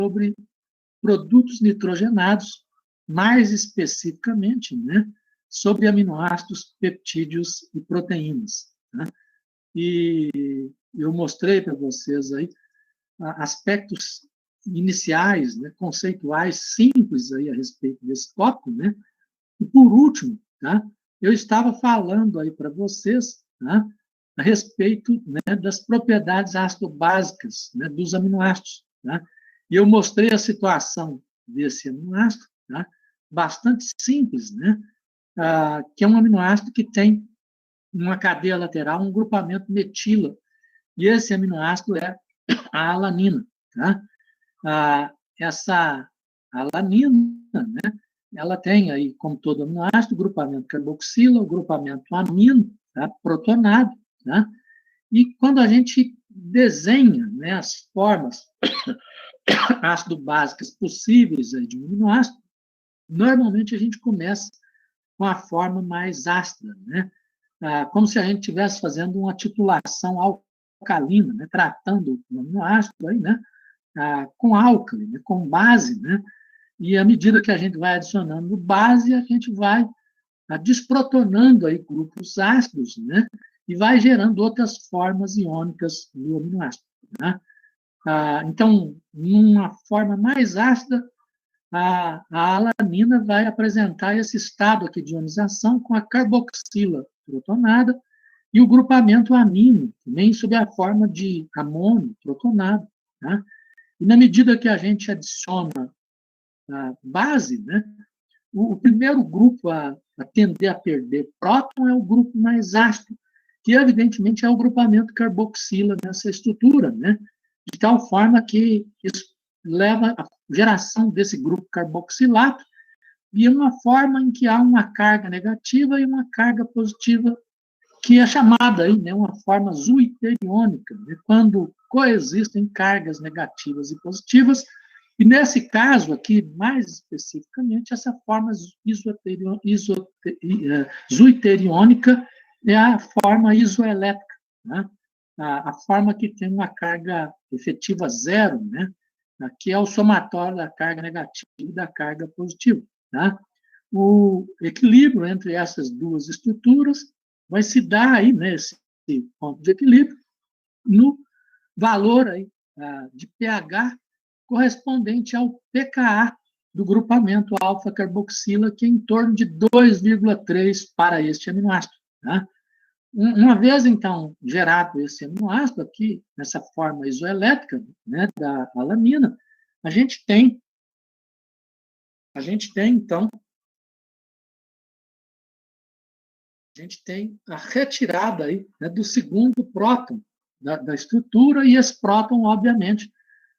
sobre produtos nitrogenados, mais especificamente, né, sobre aminoácidos, peptídeos e proteínas. Né? E eu mostrei para vocês aí aspectos iniciais, né, conceituais, simples aí a respeito desse tópico, né? E, por último, tá, eu estava falando aí para vocês, tá, a respeito, né, das propriedades ácido-básicas, né, dos aminoácidos. Tá? E eu mostrei a situação desse aminoácido, tá, bastante simples, né, que é um aminoácido que tem uma cadeia lateral, um grupamento metila, e esse aminoácido é a alanina. Tá? Essa alanina, né, ela tem aí, como todo aminoácido, o grupamento carboxila, o grupamento amino, tá, protonado, tá? E quando a gente desenha, né, as formas ácido-básicas possíveis aí de um aminoácido, normalmente a gente começa com a forma mais ácida, né? Como se a gente estivesse fazendo uma titulação alcalina, né? Tratando o aminoácido aí, né? Com álcali, né? Com base, né? E à medida que a gente vai adicionando base, a gente vai desprotonando aí grupos ácidos, né? E vai gerando outras formas iônicas do aminoácido. Né? Então, numa forma mais ácida, a alanina vai apresentar esse estado aqui de ionização com a carboxila protonada e o grupamento amino, também sob a forma de amônio protonado. Né? E na medida que a gente adiciona a base, né, o primeiro grupo a tender a perder próton é o grupo mais ácido, que evidentemente é o grupamento carboxila nessa estrutura, né? De tal forma que isso leva à geração desse grupo carboxilato de uma forma em que há uma carga negativa e uma carga positiva, que é chamada aí, né, uma forma zwitteriônica, né, quando coexistem cargas negativas e positivas. E nesse caso aqui, mais especificamente, essa forma zwitteriônica é a forma isoelétrica, né? A forma que tem uma carga efetiva zero, né? Que é o somatório da carga negativa e da carga positiva. Né? O equilíbrio entre essas duas estruturas vai se dar aí, nesse ponto de equilíbrio, no valor aí, de pH correspondente ao pKa do grupamento alfa-carboxila, que é em torno de 2,3 para este aminoácido. Tá? Uma vez, então, gerado esse aminoácido aqui, nessa forma isoelétrica, né, da alanina, a gente tem, então, a retirada aí, né, do segundo próton da estrutura, e esse próton, obviamente,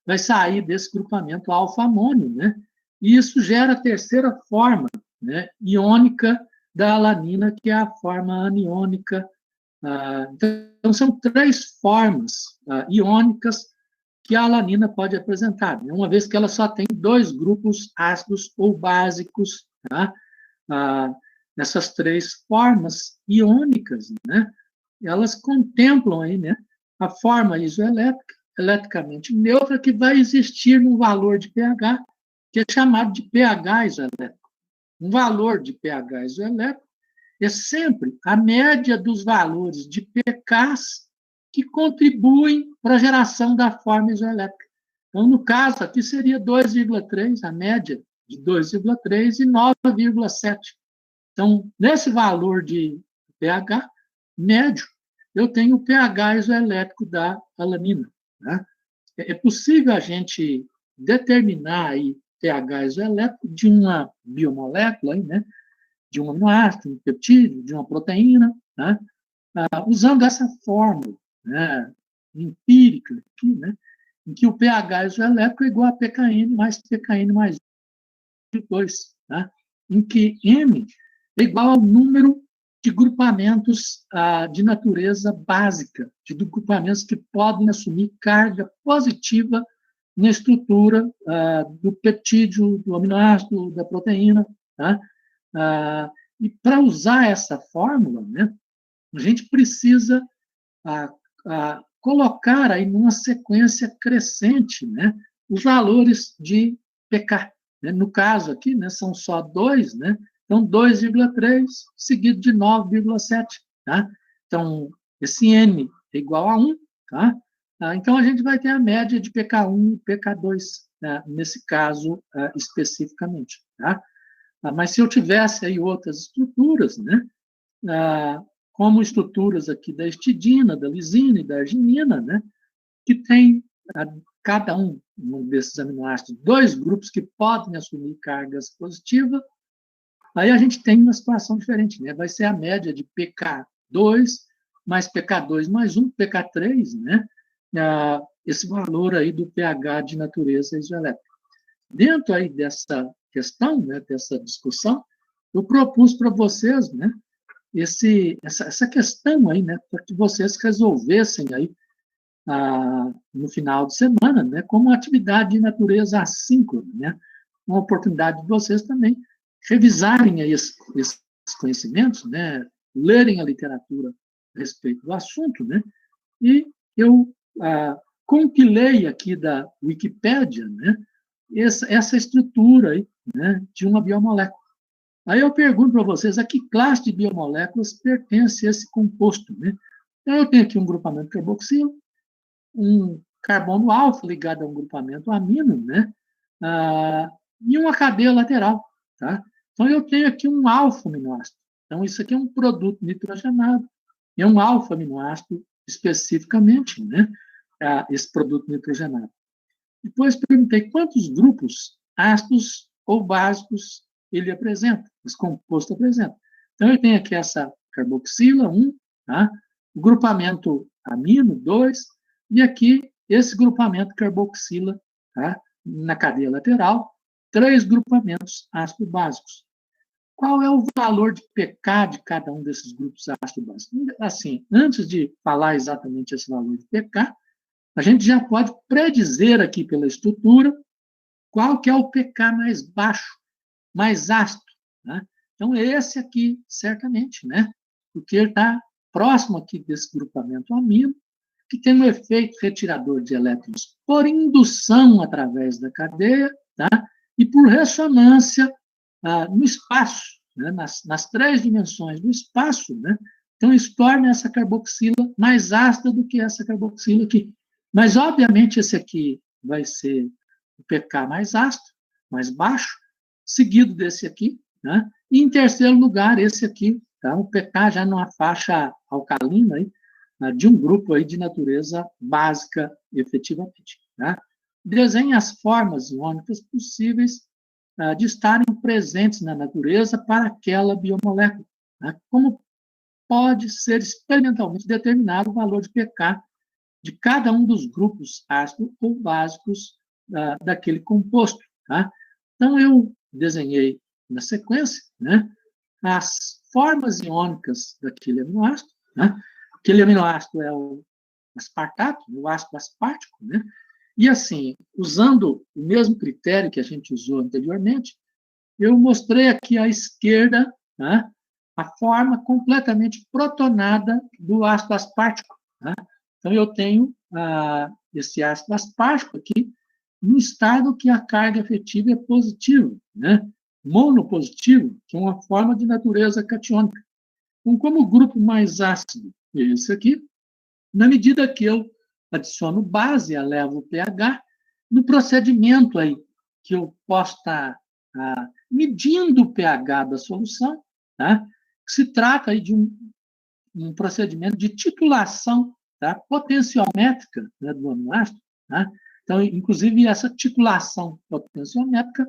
vai sair desse grupamento alfa-amônio, né? E isso gera a terceira forma, né, iônica da alanina, que é a forma aniônica. Então, são três formas iônicas que a alanina pode apresentar, né? Uma vez que ela só tem dois grupos ácidos ou básicos, tá? Essas três formas iônicas, né, elas contemplam aí, né, a forma isoelétrica, eletricamente neutra, que vai existir num valor de pH, que é chamado de pH isoelétrico. Um valor de pH isoelétrico é sempre a média dos valores de pKs que contribuem para a geração da forma isoelétrica. Então, no caso aqui, seria 2,3, a média de 2,3 e 9,7. Então, nesse valor de pH médio, eu tenho o pH isoelétrico da alanina. Né? É possível a gente determinar aí pH isoelétrico de uma biomolécula, né? De um aminoácido, um peptídeo, de uma proteína, né? Usando essa fórmula, né, empírica aqui, né, em que o pH isoelétrico é igual a pKn mais pKn mais 2, né, em que M é igual ao número de grupamentos de natureza básica, de grupamentos que podem assumir carga positiva na estrutura do peptídeo, do aminoácido, da proteína. Tá? E para usar essa fórmula, né, a gente precisa colocar aí numa sequência crescente, né, os valores de pK. Né? No caso aqui, né, são só 2, né? Então, 2,3 seguido de 9,7. Tá? Então, esse N é igual a 1. Tá? Então, a gente vai ter a média de pK1 e pK2, né, nesse caso especificamente. Tá? Mas se eu tivesse aí outras estruturas, né, como estruturas aqui da histidina, da lisina e da arginina, né, que tem cada um desses aminoácidos 2 grupos que podem assumir cargas positivas, aí a gente tem uma situação diferente, né? Vai ser a média de pK2 mais pK2 mais 1, pK3, né? Esse valor aí do pH de natureza isoelétrica. Dentro aí dessa questão, né, dessa discussão, eu propus para vocês, né, essa questão aí, né, para que vocês resolvessem aí no final de semana, né, como atividade de natureza assíncrona, né, uma oportunidade de vocês também revisarem aí esses conhecimentos, né, lerem a literatura a respeito do assunto, né, e eu compilei aqui da Wikipédia, né, essa estrutura aí, né, de uma biomolécula. Aí eu pergunto para vocês, a que classe de biomoléculas pertence esse composto, né? Então, eu tenho aqui um grupamento carboxilo, um carbono alfa ligado a um grupamento amino, né? E uma cadeia lateral, tá? Então, eu tenho aqui um alfa-aminoácido. Então, isso aqui é um produto nitrogenado, é um alfa-aminoácido especificamente, né? Esse produto nitrogenado. Depois perguntei quantos grupos ácidos ou básicos ele apresenta, esse composto apresenta. Então, eu tenho aqui essa carboxila, 1, tá? O grupamento amino, 2, e aqui esse grupamento carboxila, tá? Na cadeia lateral, 3 grupamentos ácidos básicos. Qual é o valor de pK de cada um desses grupos ácidos básicos? Assim, antes de falar exatamente esse valor de pK, a gente já pode predizer aqui pela estrutura qual que é o pK mais baixo, mais ácido. Né? Então, esse aqui, certamente, né? Porque ele está próximo aqui desse grupamento amino, que tem um efeito retirador de elétrons por indução através da cadeia, tá? E por ressonância no espaço, né? nas 3 dimensões do espaço. Né? Então, isso torna essa carboxila mais ácida do que essa carboxila aqui. Mas, obviamente, esse aqui vai ser o pK mais ácido, mais baixo, seguido desse aqui, né? E, em terceiro lugar, esse aqui, tá? O pK já numa faixa alcalina aí, de um grupo aí de natureza básica, efetivamente. Tá? Desenhe as formas iônicas possíveis de estarem presentes na natureza para aquela biomolécula. Tá? Como pode ser experimentalmente determinado o valor de pK de cada um dos grupos ácidos ou básicos daquele composto. Tá? Então, eu desenhei na sequência, né, as formas iônicas daquele aminoácido. Né? Aquele aminoácido é o aspartato, o ácido aspartico, né? E assim, usando o mesmo critério que a gente usou anteriormente, eu mostrei aqui à esquerda, né, a forma completamente protonada do ácido aspartico. Né? Então, eu tenho esse ácido aspartico aqui no estado que a carga efetiva é positiva, né? Monopositivo, que é uma forma de natureza catiônica. Então, como o grupo mais ácido é esse aqui, na medida que eu adiciono base, elevo o pH, no procedimento aí que eu posso estar medindo o pH da solução, tá? Se trata aí de um procedimento de titulação, tá? Potenciométrica, né, do aminoácido. Tá? Então, inclusive, essa titulação potenciométrica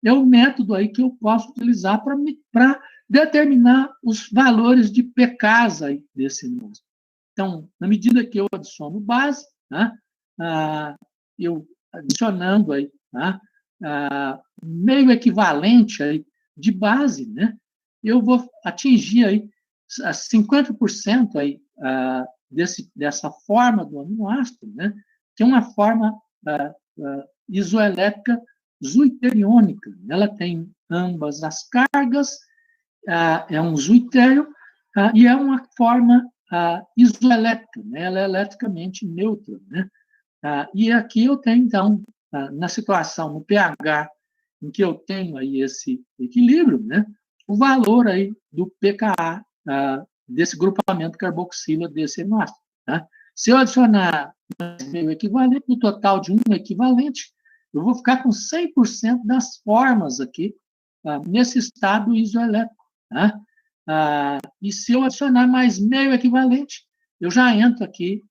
é o método aí que eu posso utilizar para determinar os valores de pKs aí desse aminoácido. Então, na medida que eu adiciono base, né, eu adicionando aí, tá, meio equivalente aí de base, né, eu vou atingir aí 50% aí, dessa forma do aminoácido, né, que é uma forma isoelétrica zwitteriônica. Ela tem ambas as cargas, é um zwittério, e é uma forma isoelétrica, né? Ela é eletricamente neutra. Né? E aqui eu tenho, então, na situação, no pH, em que eu tenho aí esse equilíbrio, né, o valor aí do pKa desse grupamento carboxila desse aminoácido. Tá? Se eu adicionar meio equivalente, no total de um equivalente, eu vou ficar com 100% das formas aqui nesse estado isoelétrico. Tá? E se eu adicionar mais meio equivalente, eu já entro aqui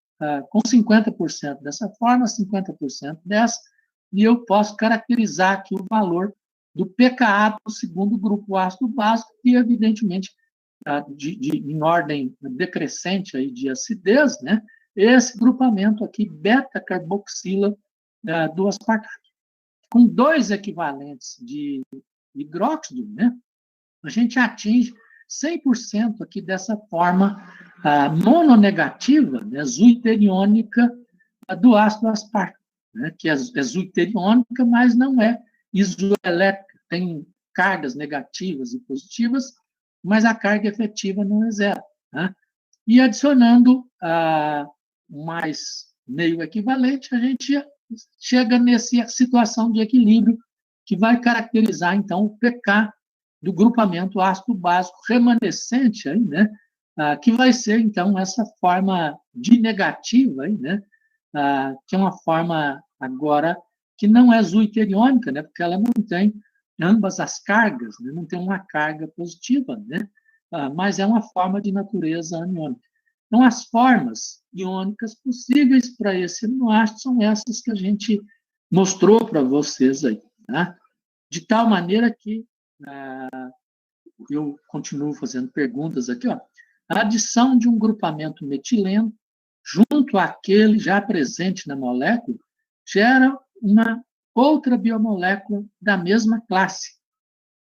com 50% dessa forma, 50% dessa, e eu posso caracterizar aqui o valor do pKa do segundo grupo ácido básico, que, evidentemente, em ordem decrescente aí de acidez, né? Esse grupamento aqui, beta-carboxila do aspartato. Com 2 equivalentes de hidróxido, né? A gente atinge 100% aqui dessa forma mononegativa, né? Zuiteriônica do ácido aspartato, né? Que é zuiteriônica, mas não é isoelétrica. Tem cargas negativas e positivas, mas a carga efetiva não é zero. Né? E adicionando mais meio equivalente, a gente chega nessa situação de equilíbrio que vai caracterizar, então, o pK do grupamento ácido básico remanescente, aí, né? Que vai ser, então, essa forma de negativa, aí, né? Que é uma forma, agora, que não é zuiteriônica, né? Porque ela não tem ambas as cargas, né? Não tem uma carga positiva, né? Mas é uma forma de natureza aniônica. Então, as formas iônicas possíveis para esse aminoácido são essas que a gente mostrou para vocês aí, tá? De tal maneira que eu continuo fazendo perguntas aqui, ó. A adição de um grupamento metileno junto àquele já presente na molécula gera uma outra biomolécula da mesma classe.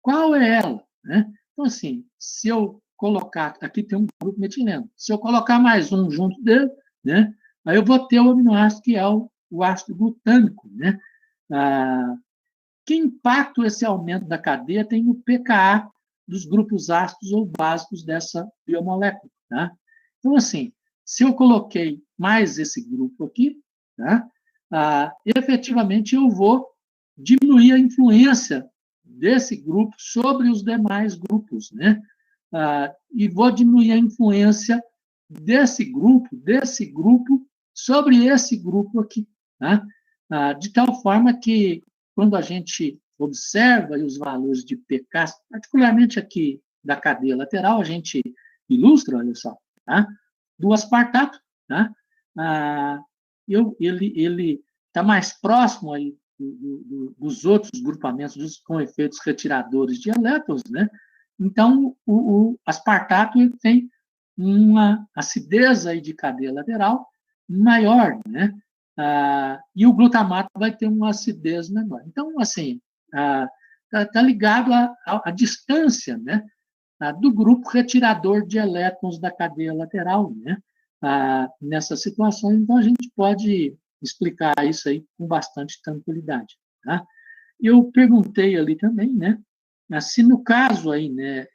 Qual é ela? Né? Então, assim, se eu colocar, aqui tem um grupo metileno, se eu colocar mais um junto dele, né, aí eu vou ter o aminoácido que é o ácido glutâmico. Né? Que impacto esse aumento da cadeia tem no pKa dos grupos ácidos ou básicos dessa biomolécula? Tá? Então, assim, se eu coloquei mais esse grupo aqui, tá? Efetivamente eu vou diminuir a influência desse grupo sobre os demais grupos, né? E vou diminuir a influência desse grupo sobre esse grupo aqui, tá? De tal forma que, quando a gente observa os valores de pK, particularmente aqui da cadeia lateral, a gente ilustra, olha só, tá? Do aspartato, tá? Ele está mais próximo aí dos outros grupamentos com efeitos retiradores de elétrons, né? Então, o aspartato ele tem uma acidez aí de cadeia lateral maior, né? E o glutamato vai ter uma acidez menor. Então, assim, está ligado à distância, né? Do grupo retirador de elétrons da cadeia lateral, né? Nessa situação, então a gente pode explicar isso aí com bastante tranquilidade. Tá? Eu perguntei ali também, né? Se no caso aí, né,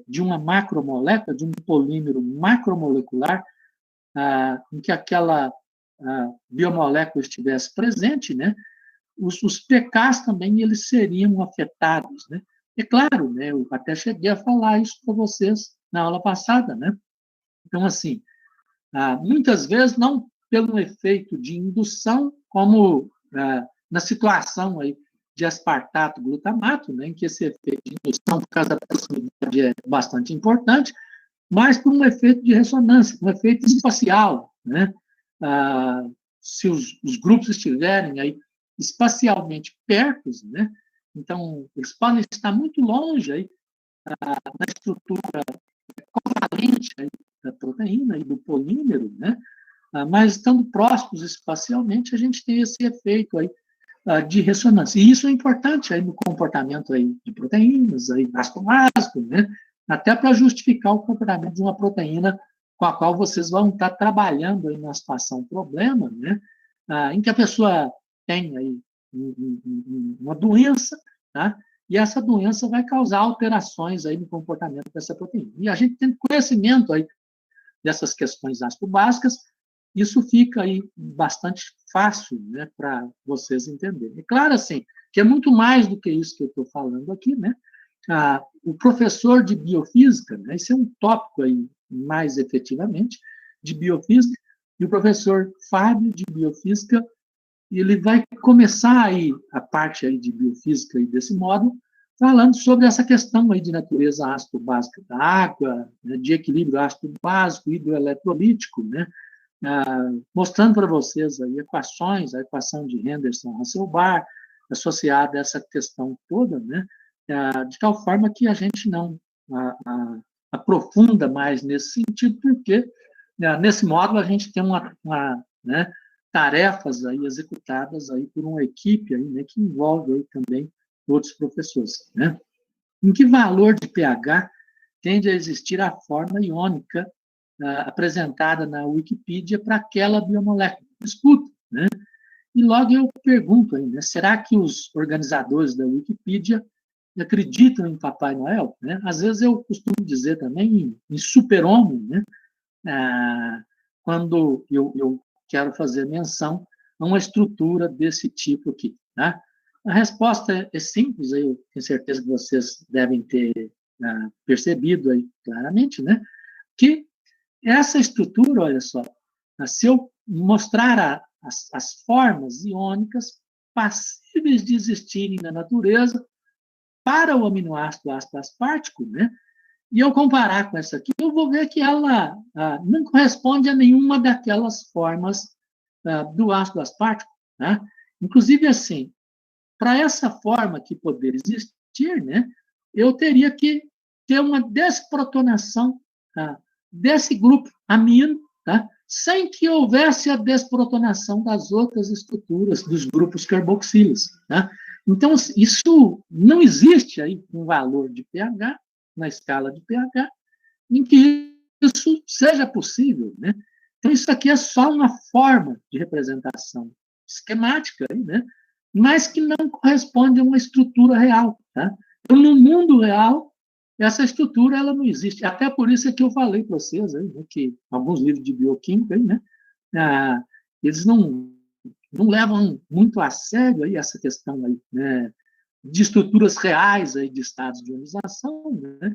de uma macromolécula, de um polímero macromolecular, em que aquela biomolécula estivesse presente, né, os pKs também eles seriam afetados, né? É claro, né, eu até cheguei a falar isso para vocês na aula passada, né? Então, assim, muitas vezes não pelo efeito de indução, como na situação aí de aspartato glutamato, né, em que esse efeito de indução, por causa da proximidade, é bastante importante, mas por um efeito de ressonância, um efeito espacial, né? Se os grupos estiverem aí espacialmente perto, né? Então, eles podem estar muito longe aí, na estrutura covalente aí, da proteína e do polímero, né? Mas estando próximos espacialmente, a gente tem esse efeito aí de ressonância. E isso é importante aí no comportamento aí de proteínas, aí ácido básico, né? Até para justificar o comportamento de uma proteína com a qual vocês vão estar trabalhando aí na situação problema, né? Em que a pessoa tem aí uma doença, tá? E essa doença vai causar alterações aí no comportamento dessa proteína. E a gente tem conhecimento aí dessas questões ácido-básicas isso fica aí bastante fácil, né, para vocês entenderem. É claro, assim, que é muito mais do que isso que eu estou falando aqui, né? O professor de biofísica, né, esse é um tópico aí, mais efetivamente, de biofísica, e o professor Fábio de biofísica, ele vai começar aí a parte aí de biofísica aí desse módulo, falando sobre essa questão aí de natureza ácido-básica da água, né, de equilíbrio ácido-básico, hidroeletrolítico, né, mostrando para vocês aí equações, a equação de Henderson-Hasselbalch, associada a essa questão toda, né, de tal forma que a gente não aprofunda mais nesse sentido, porque nesse módulo a gente tem né, tarefas aí executadas aí por uma equipe aí, né, que envolve aí também outros professores, né? Em que valor de pH tende a existir a forma iônica apresentada na Wikipedia para aquela biomolécula? Discuto, né? E logo eu pergunto aí, né, será que os organizadores da Wikipedia acreditam em Papai Noel? Né? Às vezes eu costumo dizer também em super-homem, né? Quando eu quero fazer menção a uma estrutura desse tipo aqui. Tá? A resposta é simples, eu tenho certeza que vocês devem ter percebido aí claramente, né? Que essa estrutura, olha só, se eu mostrar as formas iônicas passíveis de existirem na natureza para o aminoácido ácido aspartico, né? E eu comparar com essa aqui, eu vou ver que ela não corresponde a nenhuma daquelas formas do ácido aspartico. Né? Inclusive, assim, para essa forma aqui poder existir, né, eu teria que ter uma desprotonação desse grupo amino, tá? Sem que houvesse a desprotonação das outras estruturas dos grupos carboxilas. Tá? Então, isso não existe aí um valor de pH, na escala de pH, em que isso seja possível. Né? Então, isso aqui é só uma forma de representação esquemática, né? Mas que não corresponde a uma estrutura real. Tá? Então, no mundo real, essa estrutura ela não existe. Até por isso é que eu falei para vocês aí, né, que alguns livros de bioquímica, aí, né, eles não levam muito a sério aí essa questão aí, né, de estruturas reais aí de estados de ionização, né,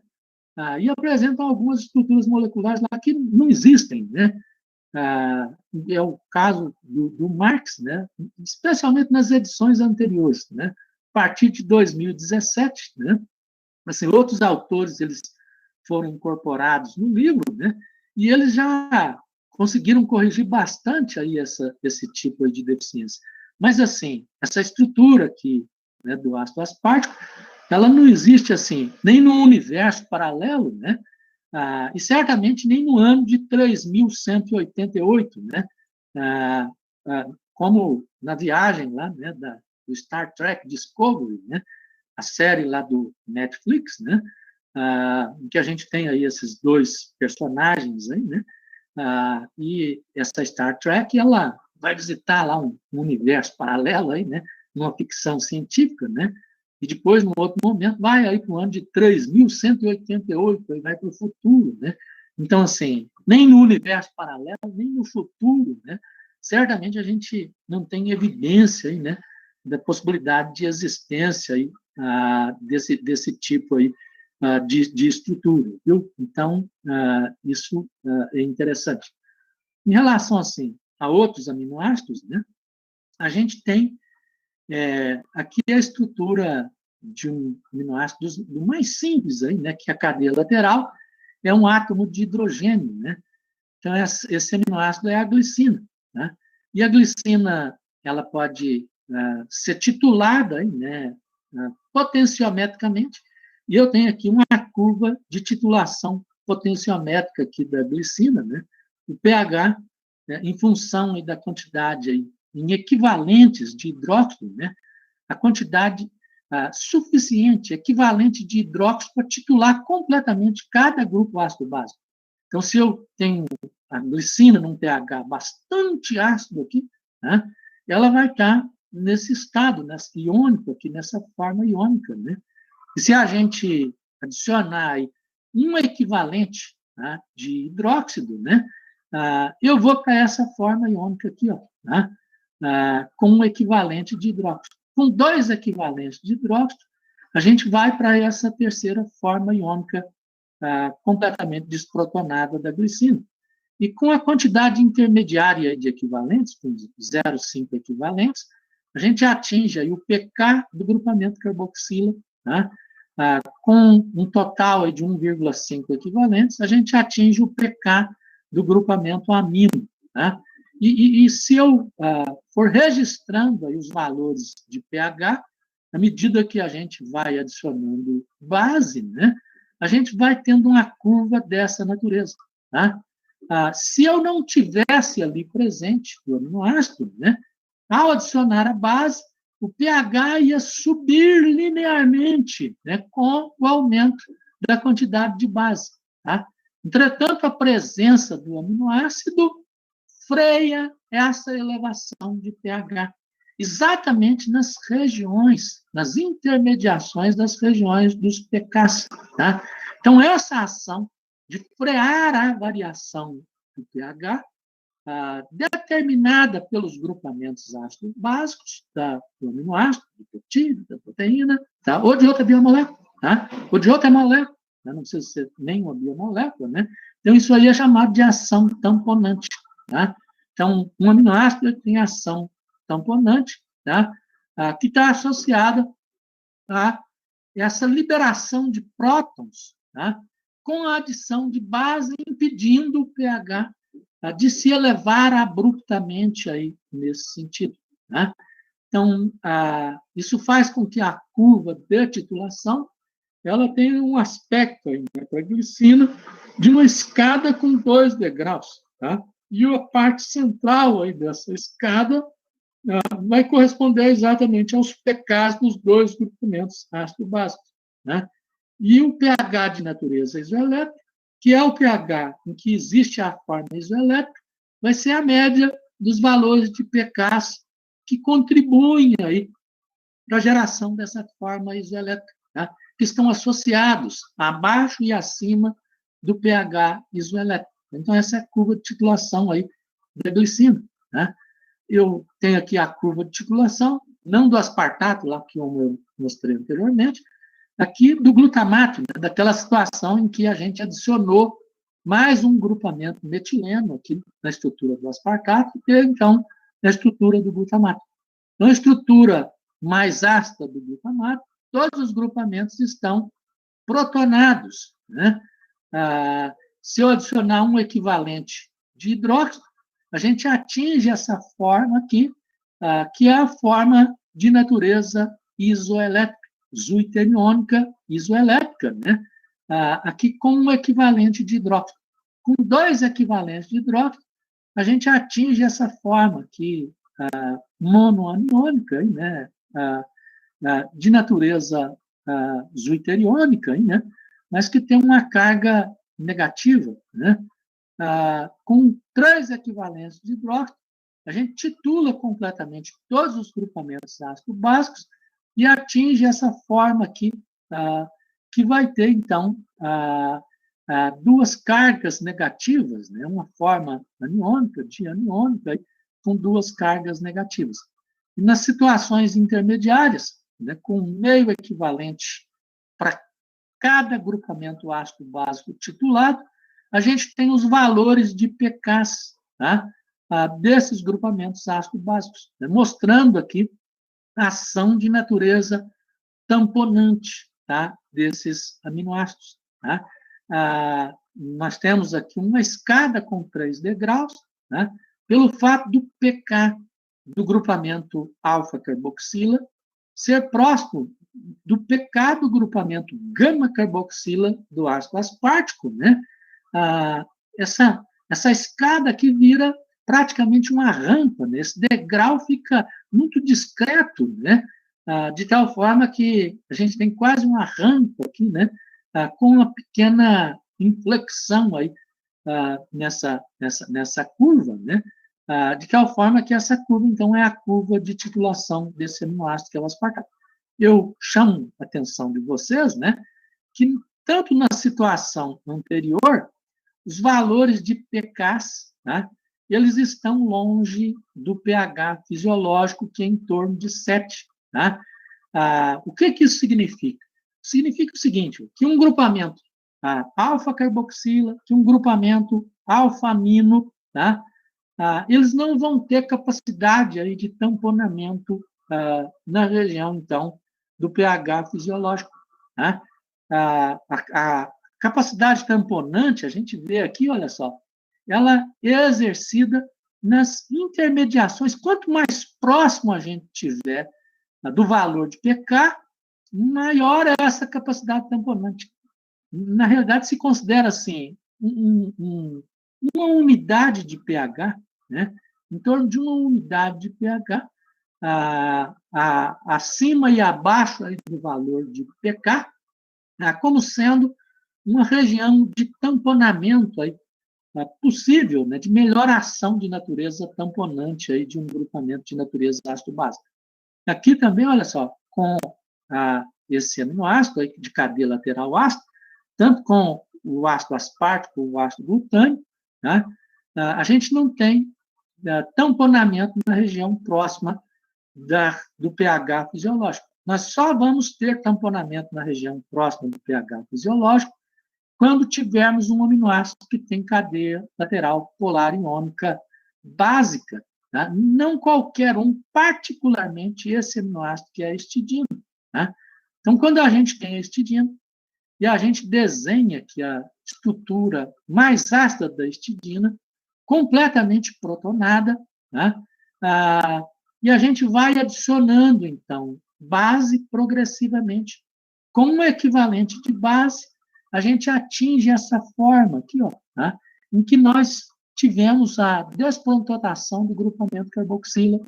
e apresentam algumas estruturas moleculares lá que não existem, né? É o caso do Marx, né? Especialmente nas edições anteriores, né? A partir de 2017, né? Assim, outros autores eles foram incorporados no livro, né? E eles já conseguiram corrigir bastante aí esse tipo aí de deficiência. Mas assim, essa estrutura aqui, né, do ácido aspartico, ela não existe assim nem no universo paralelo, né? E certamente nem no ano de 3188, né? Como na viagem lá, né, do Star Trek Discovery, né? A série lá do Netflix, né? Em que a gente tem aí esses dois personagens aí, né? E essa Star Trek, ela vai visitar lá um universo paralelo aí, né? Uma ficção científica, né? E depois, num outro momento, vai aí para o ano de 3188, aí vai para o futuro, né? Então, assim, nem no universo paralelo, nem no futuro, né? Certamente a gente não tem evidência aí, né, da possibilidade de existência aí, desse tipo aí, de estrutura, viu? Então, isso é interessante. Em relação, assim, a outros aminoácidos, né, a gente tem aqui a estrutura de um aminoácido do mais simples, aí, né, que é a cadeia lateral, é um átomo de hidrogênio, né? Então, esse aminoácido é a glicina, né? E a glicina, ela pode ser titulada, aí, né, potenciometricamente, e eu tenho aqui uma curva de titulação potenciométrica aqui da glicina, né? O pH, né, em função aí da quantidade aí, em equivalentes de hidróxido, né? A quantidade suficiente, equivalente de hidróxido para titular completamente cada grupo ácido básico. Então, se eu tenho a glicina num pH bastante ácido aqui, né, ela vai estar nesse estado, iônico aqui, nessa forma iônica, né? E se a gente adicionar aí um equivalente, né, de hidróxido, né, eu vou para essa forma iônica aqui, ó, né? Com um equivalente de hidróxido. Com 2 equivalentes de hidróxido, a gente vai para essa terceira forma iônica completamente desprotonada da glicina. E com a quantidade intermediária de equivalentes, com 0,5 equivalentes, a gente atinge aí o pK do grupamento carboxila, né? Com um total aí de 1,5 equivalentes, a gente atinge o pK do grupamento amino. Né? E se eu for registrando aí os valores de pH, à medida que a gente vai adicionando base, né, a gente vai tendo uma curva dessa natureza. Tá? Se eu não tivesse ali presente o aminoácido, né, ao adicionar a base, o pH ia subir linearmente, né, com o aumento da quantidade de base. Tá? Entretanto, a presença do aminoácido freia essa elevação de pH, exatamente nas regiões, nas intermediações das regiões dos pKs. Tá? Então, essa ação de frear a variação do pH, determinada pelos grupamentos ácidos básicos do aminoácido, do peptídeo, da proteína, tá? Ou de outra biomolécula, tá? Ou de outra molécula, né? Não precisa ser nenhuma biomolécula, né? Então, isso aí é chamado de ação tamponante, tá? Então, um aminoácido tem ação tamponante, tá? Que está associada a essa liberação de prótons, tá? Com a adição de base, impedindo o pH de se elevar abruptamente aí nesse sentido. Né? Então, isso faz com que a curva de titulação ela tenha um aspecto aí, né, para a glicina de uma escada com 2 degraus. Tá? E a parte central aí dessa escada vai corresponder exatamente aos pKs dos 2 grupamentos ácido básicos. Né? E o pH de natureza isoelétrica, que é o pH em que existe a forma isoelétrica, vai ser a média dos valores de pKs que contribuem aí para a geração dessa forma isoelétrica, tá? Que estão associados abaixo e acima do pH isoelétrico. Então, essa é a curva de titulação aí da glicina. Né? Eu tenho aqui a curva de titulação, não do aspartato, lá que eu mostrei anteriormente, aqui do glutamato, né, daquela situação em que a gente adicionou mais um grupamento metileno aqui na estrutura do aspartato, e então na estrutura do glutamato. Então, a estrutura mais ácida do glutamato, todos os grupamentos estão protonados. Né? Se eu adicionar um equivalente de hidróxido, a gente atinge essa forma aqui, que é a forma de natureza isoelétrica, zwitteriônica isoelétrica, né? Aqui com um equivalente de hidróxido. Com 2 equivalentes de hidróxido, a gente atinge essa forma aqui, monoaniônica, né? De natureza zwitteriônica, né? Mas que tem uma carga negativa, né? Com 3 equivalentes de hidróxido, a gente titula completamente todos os grupamentos ácidos básicos e atinge essa forma aqui, que vai ter, então, 2 cargas negativas, né? Uma forma aniônica, dianiônica, com 2 cargas negativas. E nas situações intermediárias, né, com meio equivalente para cada grupamento ácido básico titulado, a gente tem os valores de pKs, tá? Desses grupamentos ácidos básicos, né? Mostrando aqui a ação de natureza tamponante, tá? Desses aminoácidos. Tá? Nós temos aqui uma escada com 3 degraus, né? Pelo fato do pK do grupamento alfa-carboxila ser próximo do pK do grupamento gama-carboxila do ácido aspartico, né? Essa escada aqui vira praticamente uma rampa, né? Esse degrau fica muito discreto, né? De tal forma que a gente tem quase uma rampa aqui, né? Com uma pequena inflexão aí nessa curva, né? De tal forma que essa curva, então, é a curva de titulação desse aminoácido, que é o aspartato. Eu chamo a atenção de vocês, né? Que tanto na situação anterior, os valores de pKs tá? Eles estão longe do pH fisiológico, que é em torno de 7. Tá? O que isso significa? Significa o seguinte, que um grupamento alfa-carboxila, que um grupamento alfa-amino, tá? Eles não vão ter capacidade aí de tamponamento na região, então, do pH fisiológico. Tá? A capacidade tamponante, a gente vê aqui, olha só, ela é exercida nas intermediações. Quanto mais próximo a gente tiver do valor de pK, maior é essa capacidade tamponante. Na realidade, se considera assim uma unidade de pH, né? Em torno de uma unidade de pH, acima e abaixo aí do valor de pK, como sendo uma região de tamponamento aí, possível, né, de melhor ação de natureza tamponante aí, de um grupamento de natureza ácido-básica. Aqui também, olha só, com esse aminoácido aí, de cadeia lateral ácido, tanto com o ácido aspartico como o ácido glutâmico, né, a gente não tem tamponamento na região próxima do pH fisiológico. Nós só vamos ter tamponamento na região próxima do pH fisiológico quando tivermos um aminoácido que tem cadeia lateral polar iônica básica, tá? Não qualquer um, particularmente esse aminoácido que é a histidina. Tá? Então, quando a gente tem a histidina e a gente desenha aqui a estrutura mais ácida da histidina, completamente protonada, né? E a gente vai adicionando, então, base progressivamente. Com um equivalente de base, a gente atinge essa forma aqui, ó, tá? Em que nós tivemos a desprotonação do grupamento carboxila,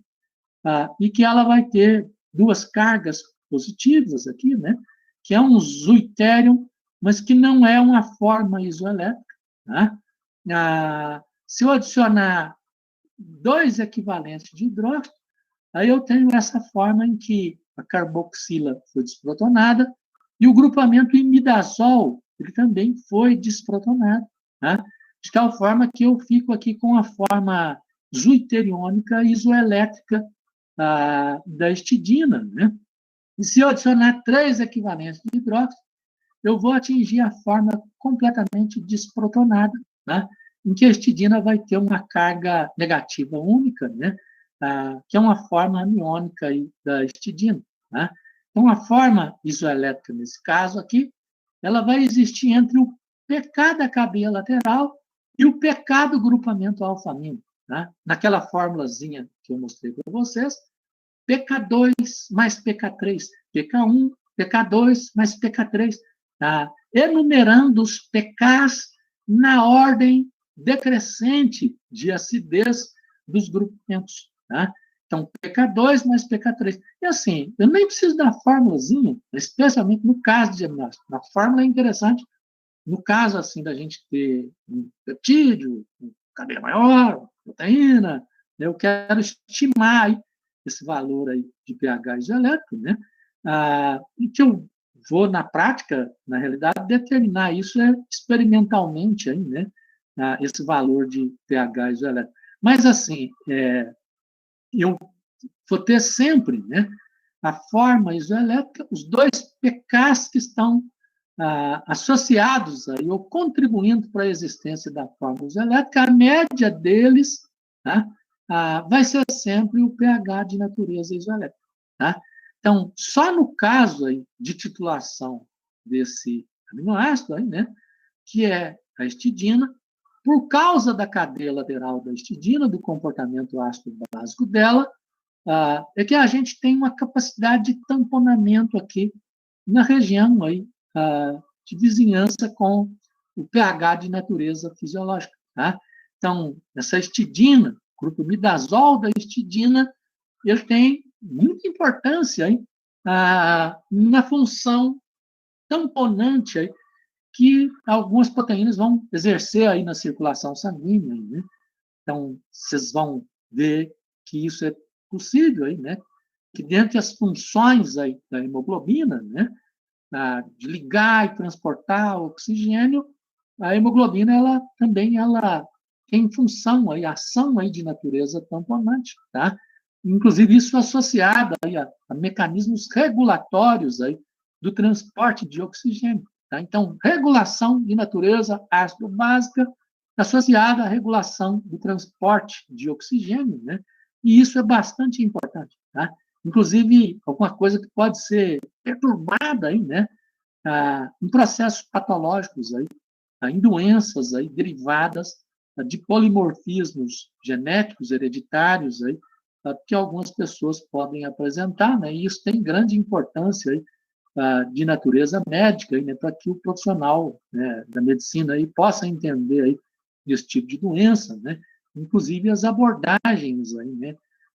e que ela vai ter duas cargas positivas aqui, né? Que é um zwitterium, mas que não é uma forma isoelétrica. Tá? Se eu adicionar 2 equivalentes de hidrógeno, aí eu tenho essa forma em que a carboxila foi desprotonada e o grupamento imidazol ele também foi desprotonado, tá? De tal forma que eu fico aqui com a forma zwitteriônica isoelétrica da histidina, né? E se eu adicionar 3 equivalentes de hidróxido, eu vou atingir a forma completamente desprotonada, né? Em que a histidina vai ter uma carga negativa única, né? Que é uma forma aniônica aí da histidina. Né? Então, a forma isoelétrica, nesse caso aqui, ela vai existir entre o pK da cadeia lateral e o pK do grupamento alfa-amino. Né? Naquela formulazinha que eu mostrei para vocês, pK2 mais pK3, pK1, pK2 mais pK3, tá? Enumerando os pKs na ordem decrescente de acidez dos grupamentos. Tá? Então, pK2 mais pK3. E assim, eu nem preciso da fórmulazinha, especialmente no caso de aminoácido. A fórmula é interessante. No caso, assim, da gente ter um peptídeo, cadeia maior, proteína, eu quero estimar aí esse valor aí de pH isoelétrico, né? E que eu vou, na prática, na realidade, determinar isso experimentalmente, aí, né? Esse valor de pH isoelétrico. Mas, assim, eu vou ter sempre, né? A forma isoelétrica, os 2 pKs que estão associados aí, ou contribuindo para a existência da forma isoelétrica, a média deles, tá? Vai ser sempre o pH de natureza isoelétrica. Tá? Então, só no caso aí de titulação desse aminoácido, aí, né, que é a histidina, por causa da cadeia lateral da histidina, do comportamento ácido básico dela, é que a gente tem uma capacidade de tamponamento aqui na região aí, de vizinhança com o pH de natureza fisiológica. Tá? Então, essa histidina, grupo midazol da histidina, ele tem muita importância aí, na função tamponante aí, que algumas proteínas vão exercer aí na circulação sanguínea. Né? Então, vocês vão ver que isso é possível aí, né? Que dentre as funções aí da hemoglobina, né? De ligar e transportar o oxigênio, a hemoglobina ela também em função, aí, a ação aí de natureza tamponante, tá? Inclusive, isso associado aí a mecanismos regulatórios aí do transporte de oxigênio. Tá? Então, regulação de natureza ácido-básica associada à regulação do transporte de oxigênio, né? E isso é bastante importante. Tá? Inclusive, alguma coisa que pode ser perturbada aí, né? Em processos patológicos, aí, em doenças aí, derivadas de polimorfismos genéticos hereditários aí, que algumas pessoas podem apresentar, né? E isso tem grande importância aí, de natureza médica, aí, né? Para que o profissional, né, da medicina aí, possa entender aí, esse tipo de doença, né? Inclusive as abordagens aí, né,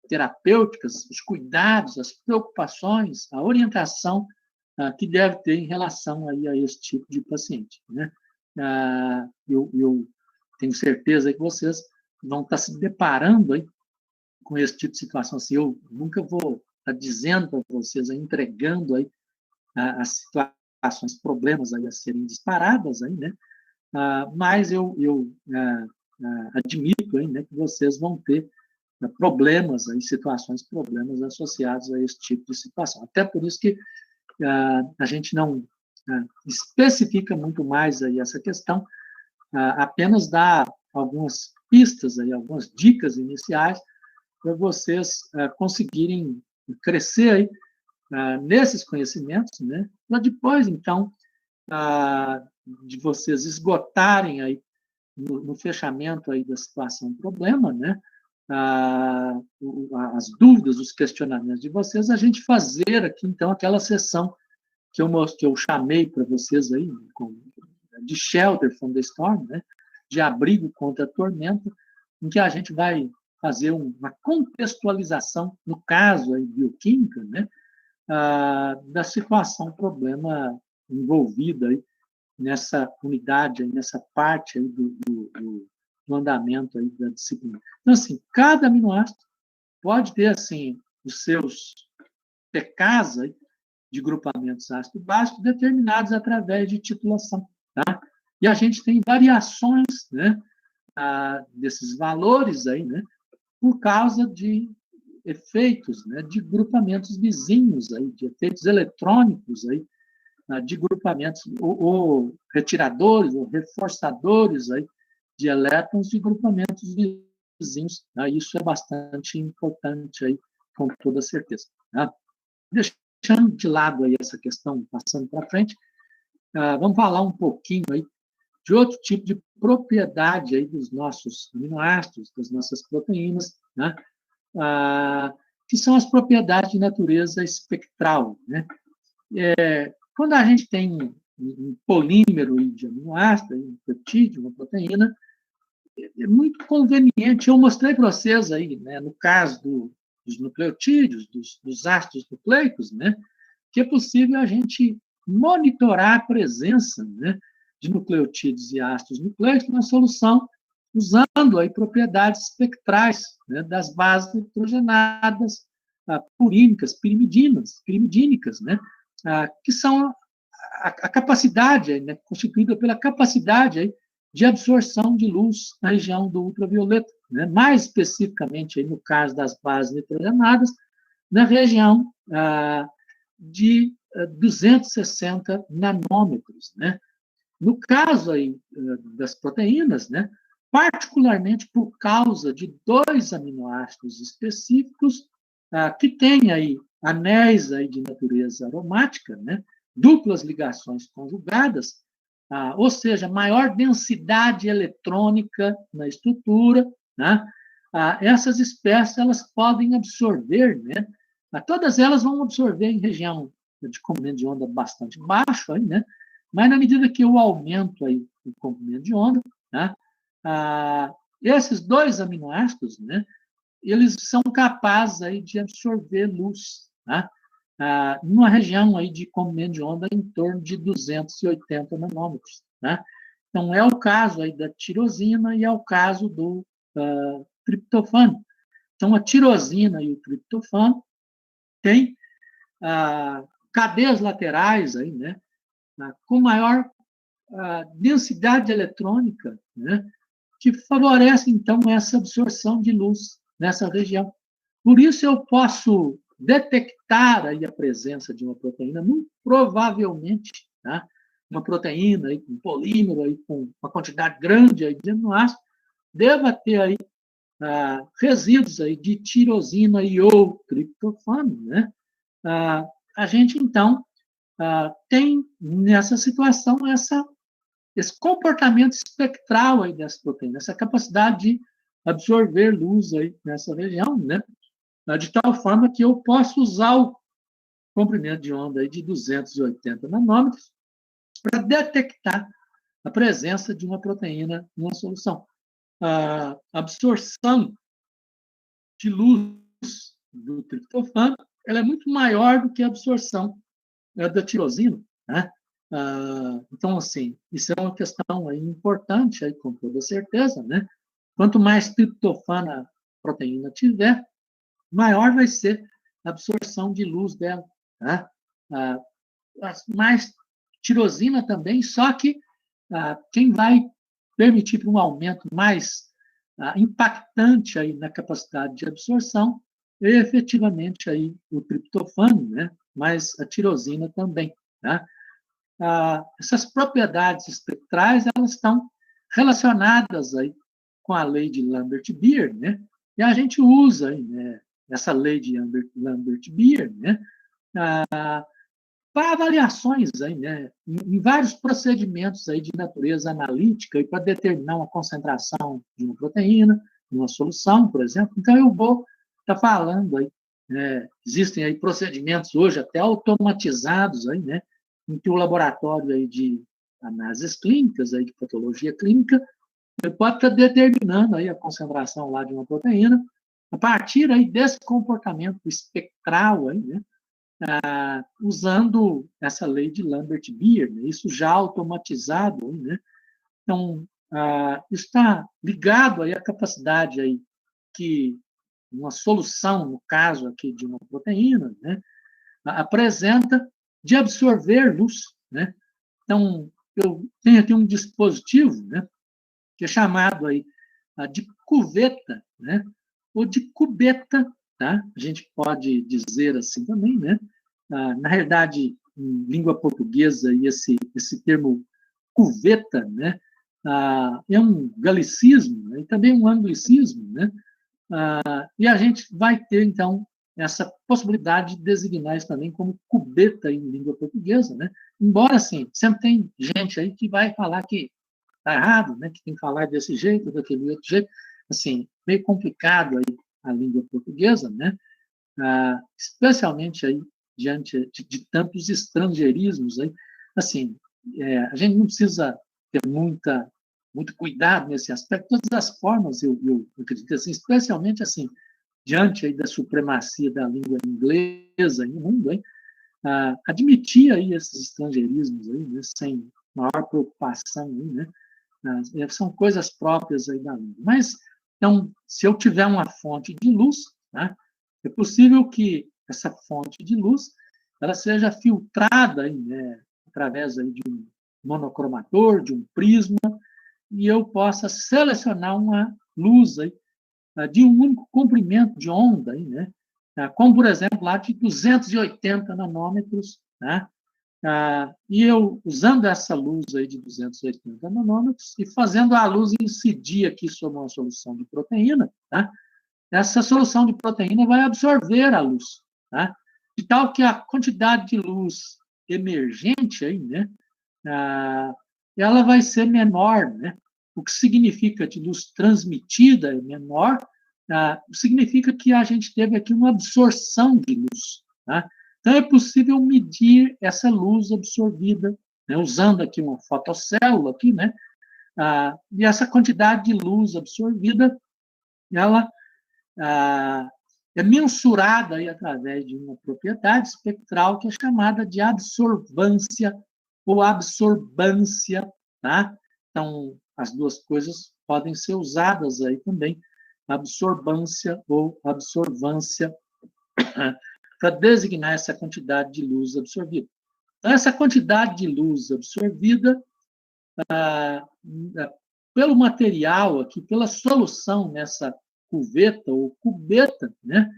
terapêuticas, os cuidados, as preocupações, a orientação que deve ter em relação aí a esse tipo de paciente, né? Eu tenho certeza que vocês vão estar se deparando aí com esse tipo de situação. Assim, eu nunca vou estar dizendo para vocês, entregando aí as situações, problemas aí a serem disparadas, aí, né? Mas eu admito aí, né, que vocês vão ter problemas, aí, situações, problemas associados a esse tipo de situação. Até por isso que a gente não especifica muito mais aí essa questão, apenas dá algumas pistas, aí, algumas dicas iniciais para vocês conseguirem crescer aí, nesses conhecimentos, né? Para depois, então, de vocês esgotarem aí no fechamento aí da situação problema, né? As dúvidas, os questionamentos de vocês, a gente fazer aqui, então, aquela sessão que eu chamei para vocês aí, de shelter from the storm, né? De abrigo contra a tormenta, em que a gente vai fazer uma contextualização, no caso aí, bioquímica, né? Da situação, problema envolvida aí nessa unidade, aí, nessa parte aí do andamento aí da disciplina. Então, assim, cada aminoácido pode ter, assim, os seus PKs aí, de grupamentos ácido-básicos determinados através de titulação. Tá? E a gente tem variações, né, desses valores aí, né, por causa de efeitos, né, de grupamentos vizinhos, aí, de efeitos eletrônicos, aí, de grupamentos, ou retiradores, ou reforçadores aí, de elétrons de grupamentos vizinhos. Tá? Isso é bastante importante, aí, com toda certeza. Tá? Deixando de lado aí essa questão, passando para frente, vamos falar um pouquinho aí de outro tipo de propriedade aí dos nossos aminoácidos, das nossas proteínas, né? Que são as propriedades de natureza espectral, né? Quando a gente tem um polímero de aminoácido, um peptídeo, uma proteína, é muito conveniente. Eu mostrei para vocês aí, né, no caso dos nucleotídeos, dos ácidos nucleicos, né, que é possível a gente monitorar a presença, né, de nucleotídeos e ácidos nucleicos na solução, usando aí propriedades espectrais, né, das bases nitrogenadas, purínicas, pirimidínicas, né, que são a capacidade, né, constituída pela capacidade aí, de absorção de luz na região do ultravioleta, né, mais especificamente aí, no caso das bases nitrogenadas, na região de 260 nanômetros, né? No caso aí das proteínas, né, particularmente por causa de dois aminoácidos específicos que têm aí anéis aí de natureza aromática, né, duplas ligações conjugadas, ou seja, maior densidade eletrônica na estrutura, né? Essas espécies elas podem absorver, né? Todas elas vão absorver em região de comprimento de onda bastante baixo, aí, né? Mas na medida que eu aumento aí o comprimento de onda, né? Esses dois aminoácidos, né? Eles são capazes aí de absorver luz, né? Numa região aí de comprimento de onda em torno de 280 nanômetros, né? Então, é o caso aí da tirosina e é o caso do triptofano. Então, a tirosina e o triptofano têm cadeias laterais aí, né? Com maior densidade eletrônica, né? que favorece, então, essa absorção de luz nessa região. Por isso, eu posso detectar aí a presença de uma proteína, muito provavelmente, tá? Uma proteína aí, um polímero aí, com uma quantidade grande aí de aminoácidos, deva ter aí resíduos aí de tirosina e ou triptofano, né? A gente, então, tem nessa situação esse comportamento espectral aí dessa proteína, essa capacidade de absorver luz aí nessa região, né? De tal forma que eu posso usar o comprimento de onda aí de 280 nanômetros para detectar a presença de uma proteína numa solução. A absorção de luz do triptofano ela é muito maior do que a absorção da tirosina, né? Então, assim, isso é uma questão aí importante, aí, com toda certeza, né? Quanto mais triptofano a proteína tiver, maior vai ser a absorção de luz dela, né? Mais tirosina também, só que quem vai permitir para um aumento mais impactante aí na capacidade de absorção é efetivamente aí o triptofano, né? Mas a tirosina também, tá? Essas propriedades espectrais elas estão relacionadas aí com a lei de Lambert-Beer, né? E a gente usa aí, né, essa lei de Lambert-Beer, né, para avaliações aí, né, em vários procedimentos aí de natureza analítica e para determinar uma concentração de uma proteína, uma solução, por exemplo. Então, eu vou estar falando aí, existem aí procedimentos hoje até automatizados aí, né, em que o laboratório aí de análises clínicas, aí de patologia clínica, ele pode estar determinando aí a concentração lá de uma proteína a partir aí desse comportamento espectral aí, né, usando essa lei de Lambert-Beer, né, isso já automatizado, né? Então, está ligado aí à capacidade aí que uma solução, no caso aqui de uma proteína, né, apresenta de absorver luz, né? Então, eu tenho aqui um dispositivo, né, que é chamado aí de cuveta, né, ou de cubeta, tá? A gente pode dizer assim também, né? Na realidade, em língua portuguesa, esse termo cuveta, né, é um galicismo, né, e também um anglicismo, né? E a gente vai ter, então, essa possibilidade de designar isso também como cubeta em língua portuguesa, né? Embora, assim, sempre tem gente aí que vai falar que está errado, né? Que tem que falar desse jeito, daquele outro jeito. Assim, meio complicado aí a língua portuguesa, né? Especialmente aí diante de tantos estrangeirismos aí. Assim, a gente não precisa ter muito cuidado nesse aspecto. Todas as formas, eu acredito assim, especialmente assim, diante aí da supremacia da língua inglesa no mundo, hein, admitir aí esses estrangeirismos aí, né, sem maior preocupação, aí, né, são coisas próprias aí da língua. Mas, então, se eu tiver uma fonte de luz, né, é possível que essa fonte de luz ela seja filtrada aí, né, através aí de um monocromator, de um prisma, e eu possa selecionar uma luz aí, de um único comprimento de onda, aí, né? Como, por exemplo, lá de 280 nanômetros, né? E eu, usando essa luz aí de 280 nanômetros e fazendo a luz incidir aqui sobre uma solução de proteína, tá? Essa solução de proteína vai absorver a luz, tá? De tal que a quantidade de luz emergente aí, né? Ela vai ser menor, né? O que significa de luz transmitida é menor, significa que a gente teve aqui uma absorção de luz. Tá? Então, é possível medir essa luz absorvida, né, usando aqui uma fotocélula, aqui, né, e essa quantidade de luz absorvida, ela é mensurada aí através de uma propriedade espectral que é chamada de absorvância ou absorbância. Tá? Então, as duas coisas podem ser usadas aí também, absorbância ou absorvância, para designar essa quantidade de luz absorvida. Então, essa quantidade de luz absorvida pelo material aqui, pela solução nessa cuveta ou cubeta, né,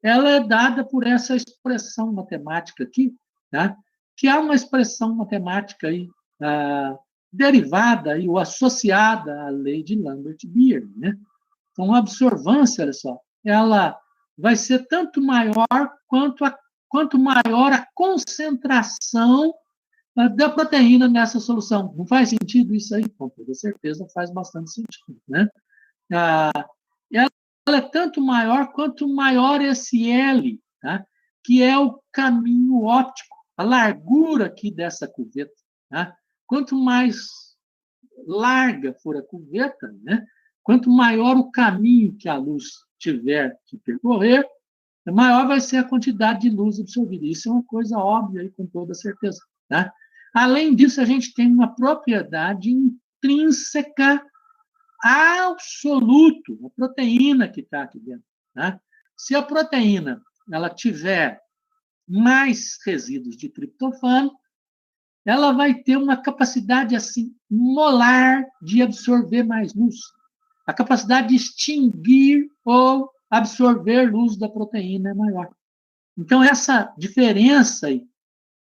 ela é dada por essa expressão matemática aqui, tá? Que é uma expressão matemática aí, derivada aí, ou associada à lei de Lambert-Beer, né? Então, a absorvância, olha só, ela vai ser tanto maior quanto maior a concentração da proteína nessa solução. Não faz sentido isso aí? Com toda certeza faz bastante sentido, né? Ela é tanto maior quanto maior esse L, tá? Que é o caminho óptico, a largura aqui dessa cuveta. Tá? Quanto mais larga for a cuveta, né? Quanto maior o caminho que a luz tiver que percorrer, maior vai ser a quantidade de luz absorvida. Isso é uma coisa óbvia aí, com toda certeza. Tá? Além disso, a gente tem uma propriedade intrínseca absoluto, a proteína que está aqui dentro. Tá? Se a proteína ela tiver mais resíduos de triptofano, ela vai ter uma capacidade assim molar de absorver mais luz. A capacidade de extinguir ou absorver luz da proteína é maior. Então, essa diferença aí,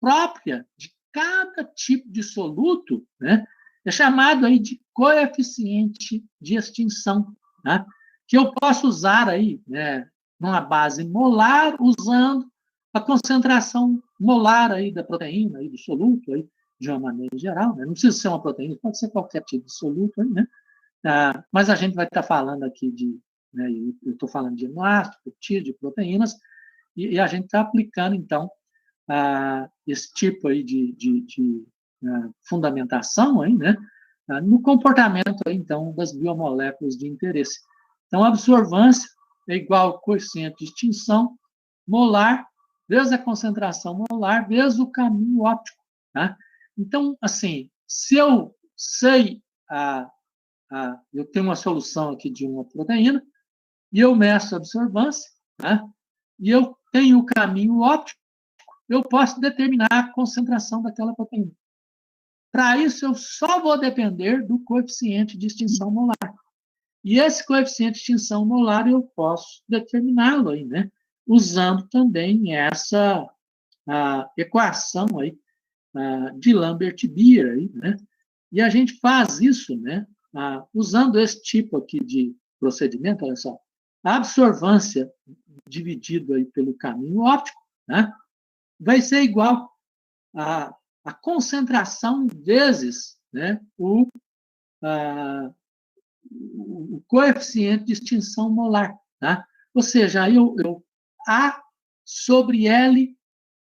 própria de cada tipo de soluto, né, é chamado aí de coeficiente de extinção, né, que eu posso usar aí, né, numa base molar, usando a concentração molar aí da proteína, aí do soluto, aí, de uma maneira geral. Né? Não precisa ser uma proteína, pode ser qualquer tipo de soluto, aí, né? Mas a gente vai estar falando aqui de, né, eu estou falando de aminoácidos, peptídeos, de proteínas, e a gente está aplicando, então, esse tipo aí de fundamentação aí, né, no comportamento aí, então, das biomoléculas de interesse. Então, a absorvância é igual ao coeficiente de extinção molar vezes a concentração molar vezes o caminho óptico. Tá? Então, assim, se eu sei, eu tenho uma solução aqui de uma proteína e eu meço a absorvância, tá? E eu tenho o caminho óptico, eu posso determinar a concentração daquela proteína. Para isso, eu só vou depender do coeficiente de extinção molar. E esse coeficiente de extinção molar eu posso determiná-lo aí, né? Usando também essa equação aí, de Lambert-Beer, aí, né? E a gente faz isso, né? Usando esse tipo aqui de procedimento, olha só, a absorvância dividido aí pelo caminho óptico, né? Vai ser igual a concentração vezes, né, o coeficiente de extinção molar. Tá? Ou seja, A sobre L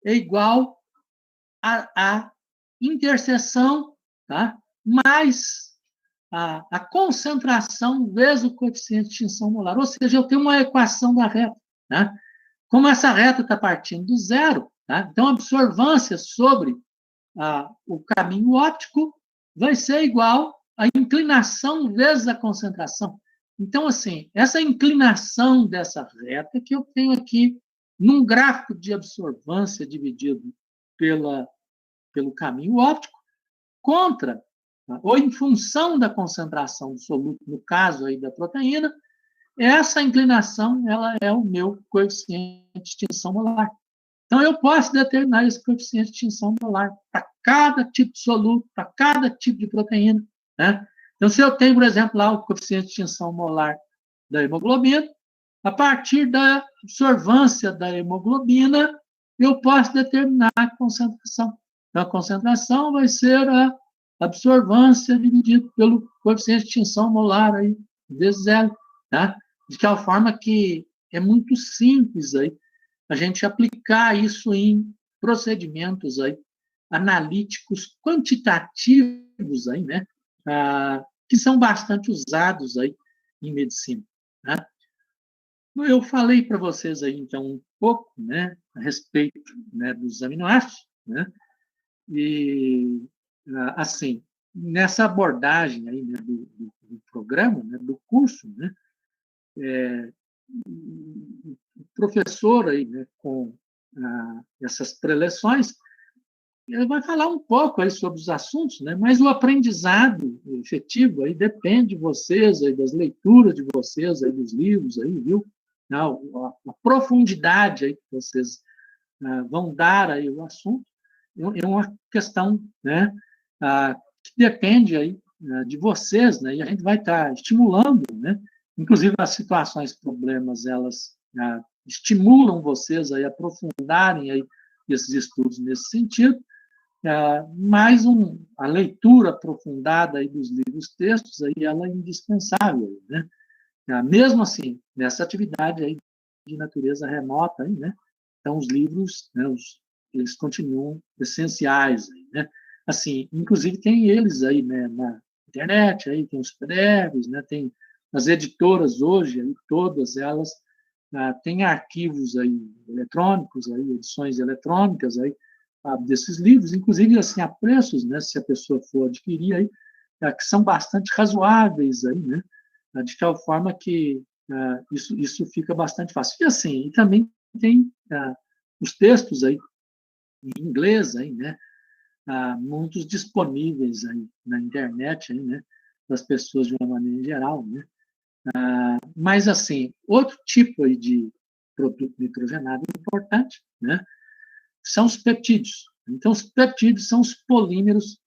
é igual a interseção, tá? Mais a concentração vezes o coeficiente de extinção molar. Ou seja, eu tenho uma equação da reta. Tá? Como essa reta está partindo do zero, tá? Então a absorvância sobre o caminho óptico vai ser igual à inclinação vezes a concentração. Então, assim, essa inclinação dessa reta que eu tenho aqui num gráfico de absorvância dividido pelo caminho óptico, contra, ou em função da concentração do soluto, no caso aí da proteína, essa inclinação ela é o meu coeficiente de extinção molar. Então, eu posso determinar esse coeficiente de extinção molar para cada tipo de soluto, para cada tipo de proteína. Né? Então, se eu tenho, por exemplo, lá o coeficiente de extinção molar da hemoglobina, a partir da absorvância da hemoglobina, eu posso determinar a concentração. Então, a concentração vai ser a absorvância dividido pelo coeficiente de extinção molar aí, vezes L. Tá? De tal forma que é muito simples aí a gente aplicar isso em procedimentos aí, analíticos quantitativos aí, né, que são bastante usados aí em medicina. Né? Eu falei para vocês aí, então, um pouco, né, a respeito, né, dos aminoácidos, né, e, assim, nessa abordagem aí, né, do programa, né, do curso, né, o professor aí, né, com essas preleções, ele vai falar um pouco aí sobre os assuntos, né? Mas o aprendizado efetivo aí depende de vocês, aí, das leituras de vocês, aí, dos livros, aí, viu? A profundidade aí que vocês vão dar aí o assunto é uma questão, né, que depende aí de vocês, né? E a gente vai estar estimulando, né? Inclusive as situações, problemas, elas estimulam vocês aí a aprofundarem aí esses estudos nesse sentido. Mais a leitura aprofundada aí dos livros textos aí ela é indispensável, né? Mesmo assim, nessa atividade aí de natureza remota aí, né? Então os livros, né, eles continuam essenciais aí, né? Assim, inclusive tem eles aí, né, na internet aí tem os PDFs, né? Tem as editoras hoje aí, todas elas têm arquivos aí eletrônicos aí, edições eletrônicas aí desses livros, inclusive assim a preços, né, se a pessoa for adquirir aí, que são bastante razoáveis aí, né, de tal forma que isso fica bastante fácil. E assim, e também tem os textos aí em inglês aí, né, muitos disponíveis aí na internet aí, né, das pessoas de uma maneira geral, né. Mas assim, outro tipo aí de produto nitrogenado importante, né, são os peptídeos. Então, os peptídeos são os polímeros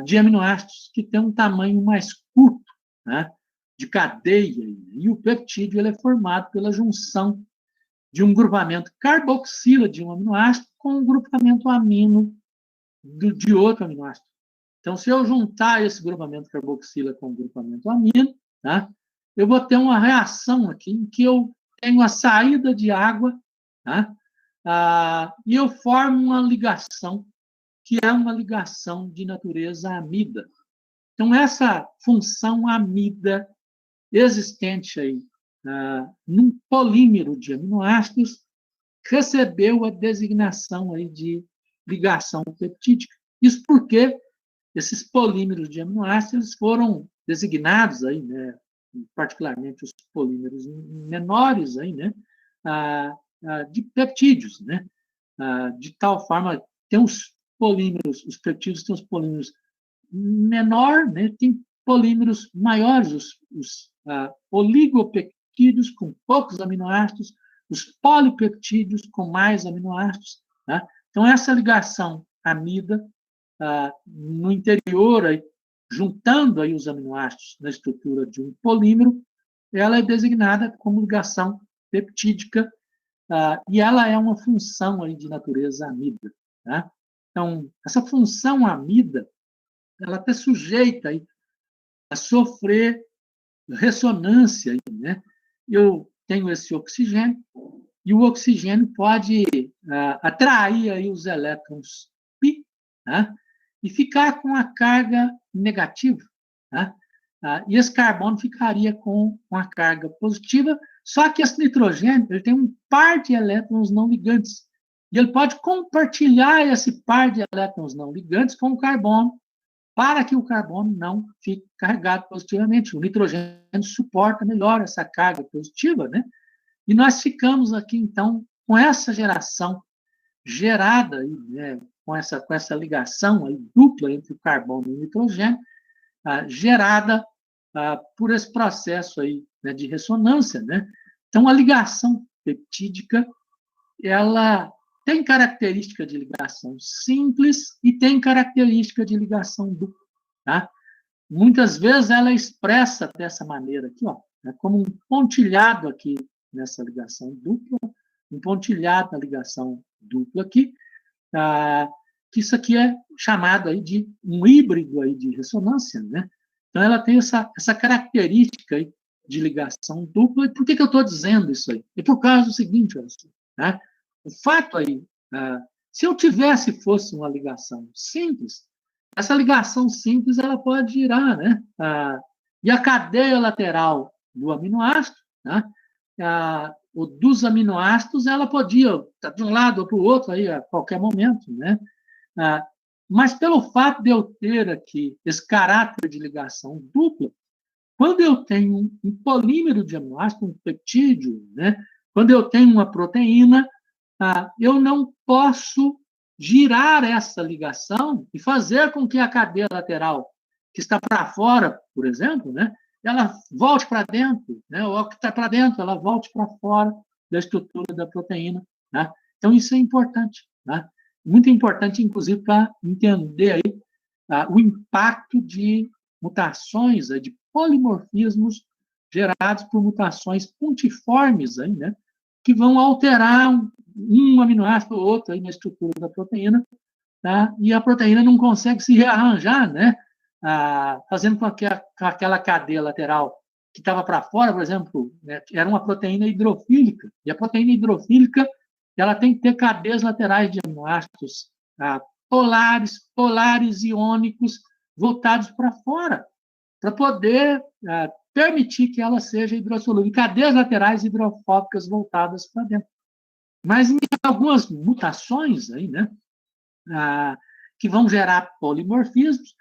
de aminoácidos que têm um tamanho mais curto, né, de cadeia. E o peptídeo ele é formado pela junção de um grupamento carboxila de um aminoácido com um grupamento amino de outro aminoácido. Então, se eu juntar esse grupamento carboxila com o grupamento amino, tá, eu vou ter uma reação aqui em que eu tenho a saída de água, tá, e eu formo uma ligação, que é uma ligação de natureza amida. Então, essa função amida existente aí num polímero de aminoácidos recebeu a designação aí de ligação peptídica. Isso porque esses polímeros de aminoácidos foram designados aí, né, particularmente os polímeros menores aí, né, de peptídeos, né, de tal forma tem os polímeros, os peptídeos têm os polímeros menor, né, tem polímeros maiores, os oligopeptídeos com poucos aminoácidos, os polipeptídeos com mais aminoácidos. Tá? Então, essa ligação amida no interior, aí, juntando aí os aminoácidos na estrutura de um polímero, ela é designada como ligação peptídica e ela é uma função aí de natureza amida. Tá? Então, essa função amida ela está sujeita aí a sofrer ressonância. Aí, né? Eu tenho esse oxigênio, e o oxigênio pode atrair aí os elétrons π, né? E ficar com a carga negativa. Né? E esse carbono ficaria com a carga positiva, só que esse nitrogênio ele tem um par de elétrons não ligantes. E ele pode compartilhar esse par de elétrons não ligantes com o carbono, para que o carbono não fique carregado positivamente. O nitrogênio suporta melhor essa carga positiva, né? E nós ficamos aqui, então, com essa geração gerada, aí, né, com essa ligação aí, dupla entre o carbono e o nitrogênio, gerada por esse processo aí, né, de ressonância. Né? Então, a ligação peptídica, ela tem característica de ligação simples e tem característica de ligação dupla. Tá? Muitas vezes ela é expressa dessa maneira aqui, ó, né, como um pontilhado aqui nessa ligação dupla, um pontilhado na ligação dupla aqui, que isso aqui é chamado aí de um híbrido aí de ressonância, né? Então ela tem essa característica aí de ligação dupla. E por que eu estou dizendo isso aí? É por causa do seguinte, olha só, né? O fato aí, se eu fosse uma ligação simples, essa ligação simples ela pode girar, né? E a cadeia lateral do aminoácido, né? Ou dos aminoácidos, ela podia estar de um lado ou para o outro aí a qualquer momento, né? Mas pelo fato de eu ter aqui esse caráter de ligação dupla, quando eu tenho um polímero de aminoácido, um peptídeo, né? Quando eu tenho uma proteína, eu não posso girar essa ligação e fazer com que a cadeia lateral, que está para fora, por exemplo, né, ela volte para dentro, né, ou que está para dentro, ela volte para fora da estrutura da proteína. Né? Então, isso é importante. Né? Muito importante, inclusive, para entender aí, o impacto de mutações, de polimorfismos gerados por mutações pontiformes, aí, né, que vão alterar um aminoácido ou outro aí na estrutura da proteína, tá? E a proteína não consegue se rearranjar, né? Fazendo com que aquela cadeia lateral que estava para fora, por exemplo, né, era uma proteína hidrofílica, e a proteína hidrofílica ela tem que ter cadeias laterais de aminoácidos polares iônicos voltados para fora, para poder permitir que ela seja hidrossolúvel. Cadeias laterais hidrofóbicas voltadas para dentro. Mas em algumas mutações aí, né, que vão gerar polimorfismos,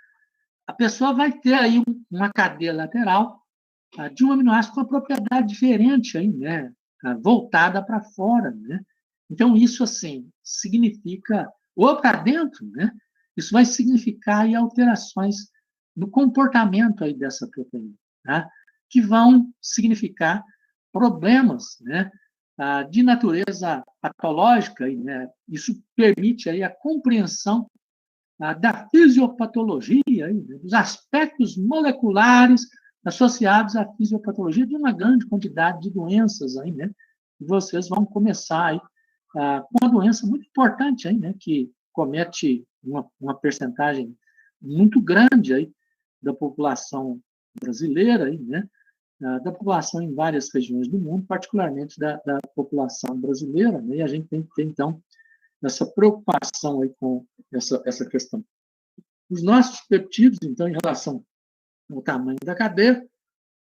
a pessoa vai ter aí uma cadeia lateral de um aminoácido com uma propriedade diferente aí, né, voltada para fora, né? Então isso assim significa ou para dentro, né? Isso vai significar aí alterações no comportamento aí dessa proteína, tá? Que vão significar problemas, né, de natureza patológica, aí, né? Isso permite aí a compreensão da fisiopatologia, aí, né? Dos aspectos moleculares associados à fisiopatologia de uma grande quantidade de doenças aí, né? E vocês vão começar aí com uma doença muito importante aí, né? Que comete uma percentagem muito grande aí da população brasileira aí, né? Da população em várias regiões do mundo, particularmente da população brasileira, né? E a gente tem que ter, então, essa preocupação aí com essa questão. Os nossos peptídeos, então, em relação ao tamanho da cadeia,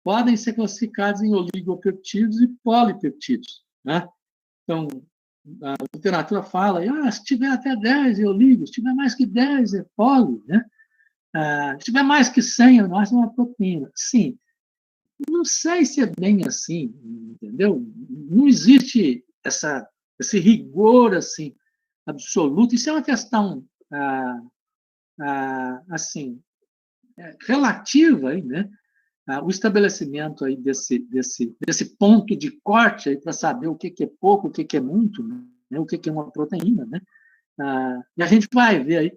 podem ser classificados em oligopeptídeos e polipeptídeos. Né? Então, a literatura fala, se tiver até 10 é oligo, se tiver mais que 10 é poli, né? Se tiver mais que 100 é uma proteína. Sim, não sei se é bem assim, entendeu? Não existe esse rigor assim absoluto. Isso é uma questão assim relativa, aí, né? O estabelecimento aí desse ponto de corte aí para saber o que é pouco, o que é muito, né? O que é uma proteína, né? E a gente vai ver aí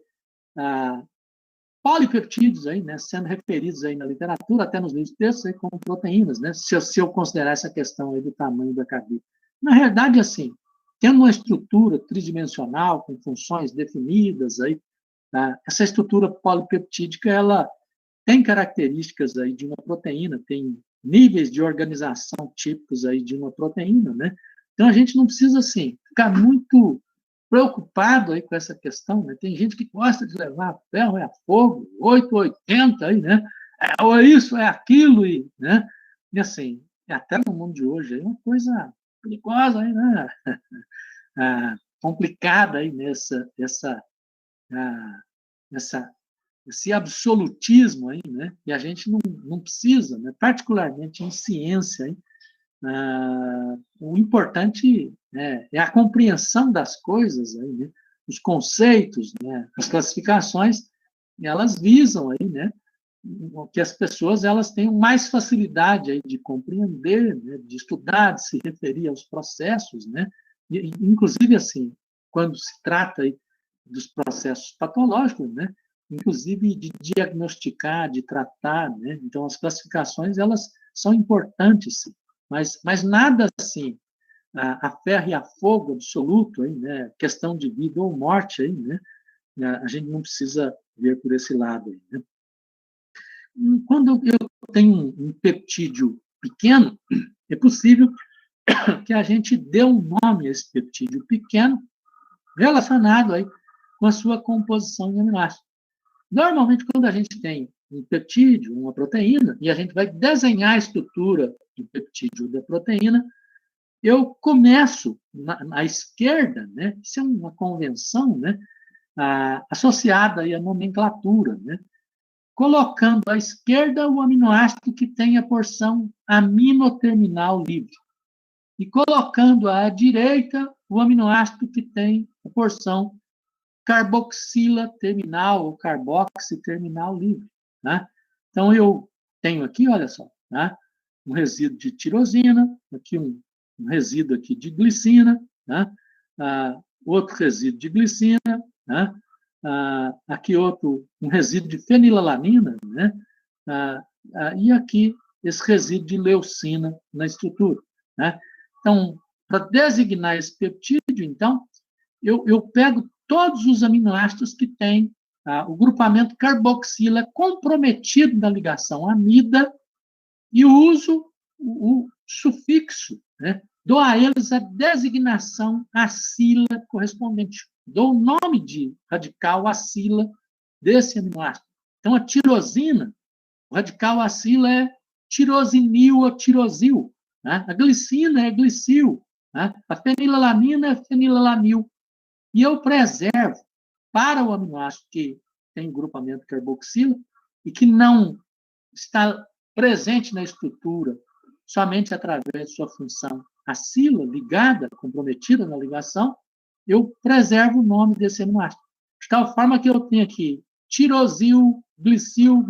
polipeptídeos aí, né, sendo referidos aí na literatura, até nos livros de textos, aí, como proteínas, né, se eu considerar essa questão aí do tamanho da cadeia. Na realidade, assim, tendo uma estrutura tridimensional, com funções definidas, aí, essa estrutura polipeptídica, ela tem características aí de uma proteína, tem níveis de organização típicos aí de uma proteína, né? Então, a gente não precisa, assim, ficar muito preocupado aí com essa questão, né? Tem gente que gosta de levar a ferro e a fogo, 880 aí, né? Ou é isso, é aquilo, né? E assim, até no mundo de hoje, é uma coisa perigosa aí, né? Complicada aí esse absolutismo aí, né? E a gente não precisa, né? Particularmente em ciência, hein? O importante é a compreensão das coisas, aí, né? Os conceitos, né? As classificações, elas visam aí, né? Que as pessoas elas tenham mais facilidade aí de compreender, né? De estudar, de se referir aos processos, né? E, inclusive assim, quando se trata aí dos processos patológicos, né? Inclusive de diagnosticar, de tratar, né? Então as classificações elas são importantes, sim. Mas nada assim, a ferro e a fogo absoluto, aí, né? Questão de vida ou morte, aí, né? A gente não precisa ver por esse lado. Aí, né? Quando eu tenho um peptídeo pequeno, é possível que a gente dê um nome a esse peptídeo pequeno relacionado aí com a sua composição em aminoácidos. Normalmente, quando a gente tem um peptídeo, uma proteína, e a gente vai desenhar a estrutura do peptídeo da proteína, eu começo na esquerda, né? Isso é uma convenção, né? Associada aí à nomenclatura, né? Colocando à esquerda o aminoácido que tem a porção aminoterminal livre e colocando à direita o aminoácido que tem a porção carboxila terminal ou carboxi terminal livre. Né? Então, eu tenho aqui, olha só, né? Um resíduo de tirosina, aqui um resíduo aqui de glicina, né? Outro resíduo de glicina, né? Aqui um resíduo de fenilalanina, né? E aqui esse resíduo de leucina na estrutura. Né? Então, para designar esse peptídeo, então, eu pego todos os aminoácidos que têm o grupamento carboxila comprometido na ligação amida e uso o sufixo, né? Dou a eles a designação acila correspondente. Dou o nome de radical acila desse aminoácido. Então, a tirosina, o radical acila é tirosinil ou tirosil. Né? A glicina é glicil. Né? A fenilalanina é fenilalanil. E eu preservo para o aminoácido que tem grupamento carboxila e que não está presente na estrutura somente através de sua função acila, ligada, comprometida na ligação, eu preservo o nome desse aminoácido. De tal forma que eu tenho aqui tirosil, glicil,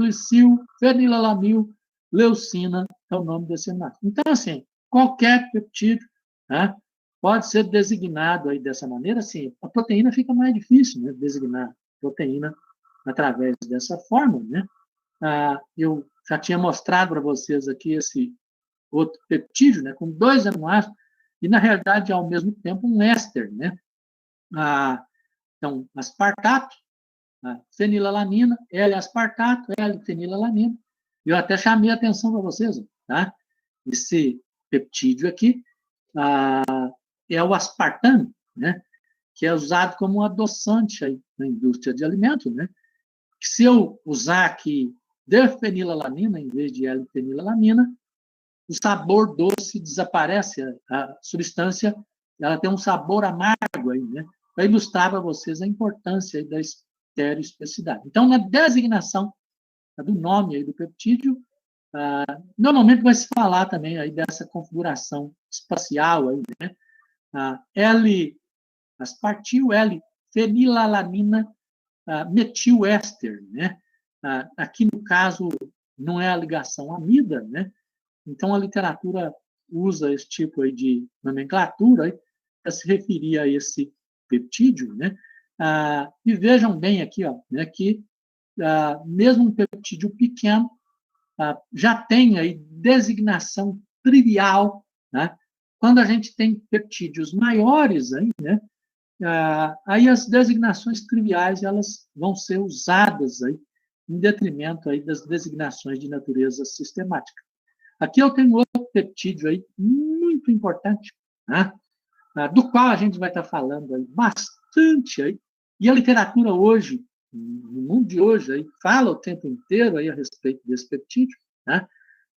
fenilalanil, leucina, é o nome desse aminoácido. Então, assim, qualquer peptídeo, né, pode ser designado aí dessa maneira, assim, a proteína fica mais difícil, né, designar proteína através dessa forma, né? Eu já tinha mostrado para vocês aqui esse outro peptídeo, né, com 2 aminoácidos, e, na realidade, ao mesmo tempo, um éster, né? Então, aspartato, fenilalanina, L-aspartato, L-fenilalanina. Eu até chamei a atenção para vocês, tá? Esse peptídeo aqui é o aspartame, né? Que é usado como um adoçante aí na indústria de alimentos, né? Se eu usar aqui defenilalanina em vez de L-fenilalanina, o sabor doce desaparece, a substância ela tem um sabor amargo aí, né? Para ilustrar para vocês a importância aí da estereoespecificidade. Então, na designação do nome aí do peptídeo, normalmente vai se falar também aí dessa configuração espacial aí, né? L-aspartil, L-fenilalanina, metiléster, né? Aqui, no caso, não é a ligação amida, né? Então, a literatura usa esse tipo aí de nomenclatura para se referir a esse peptídeo, né? E vejam bem aqui, ó, né, que mesmo um peptídeo pequeno já tem aí designação trivial, né? Quando a gente tem peptídeos maiores, aí, né? Aí as designações triviais elas vão ser usadas aí em detrimento aí das designações de natureza sistemática. Aqui eu tenho outro peptídeo aí muito importante, né? Do qual a gente vai estar falando aí bastante aí, e a literatura hoje, no mundo de hoje, aí, fala o tempo inteiro aí a respeito desse peptídeo, né?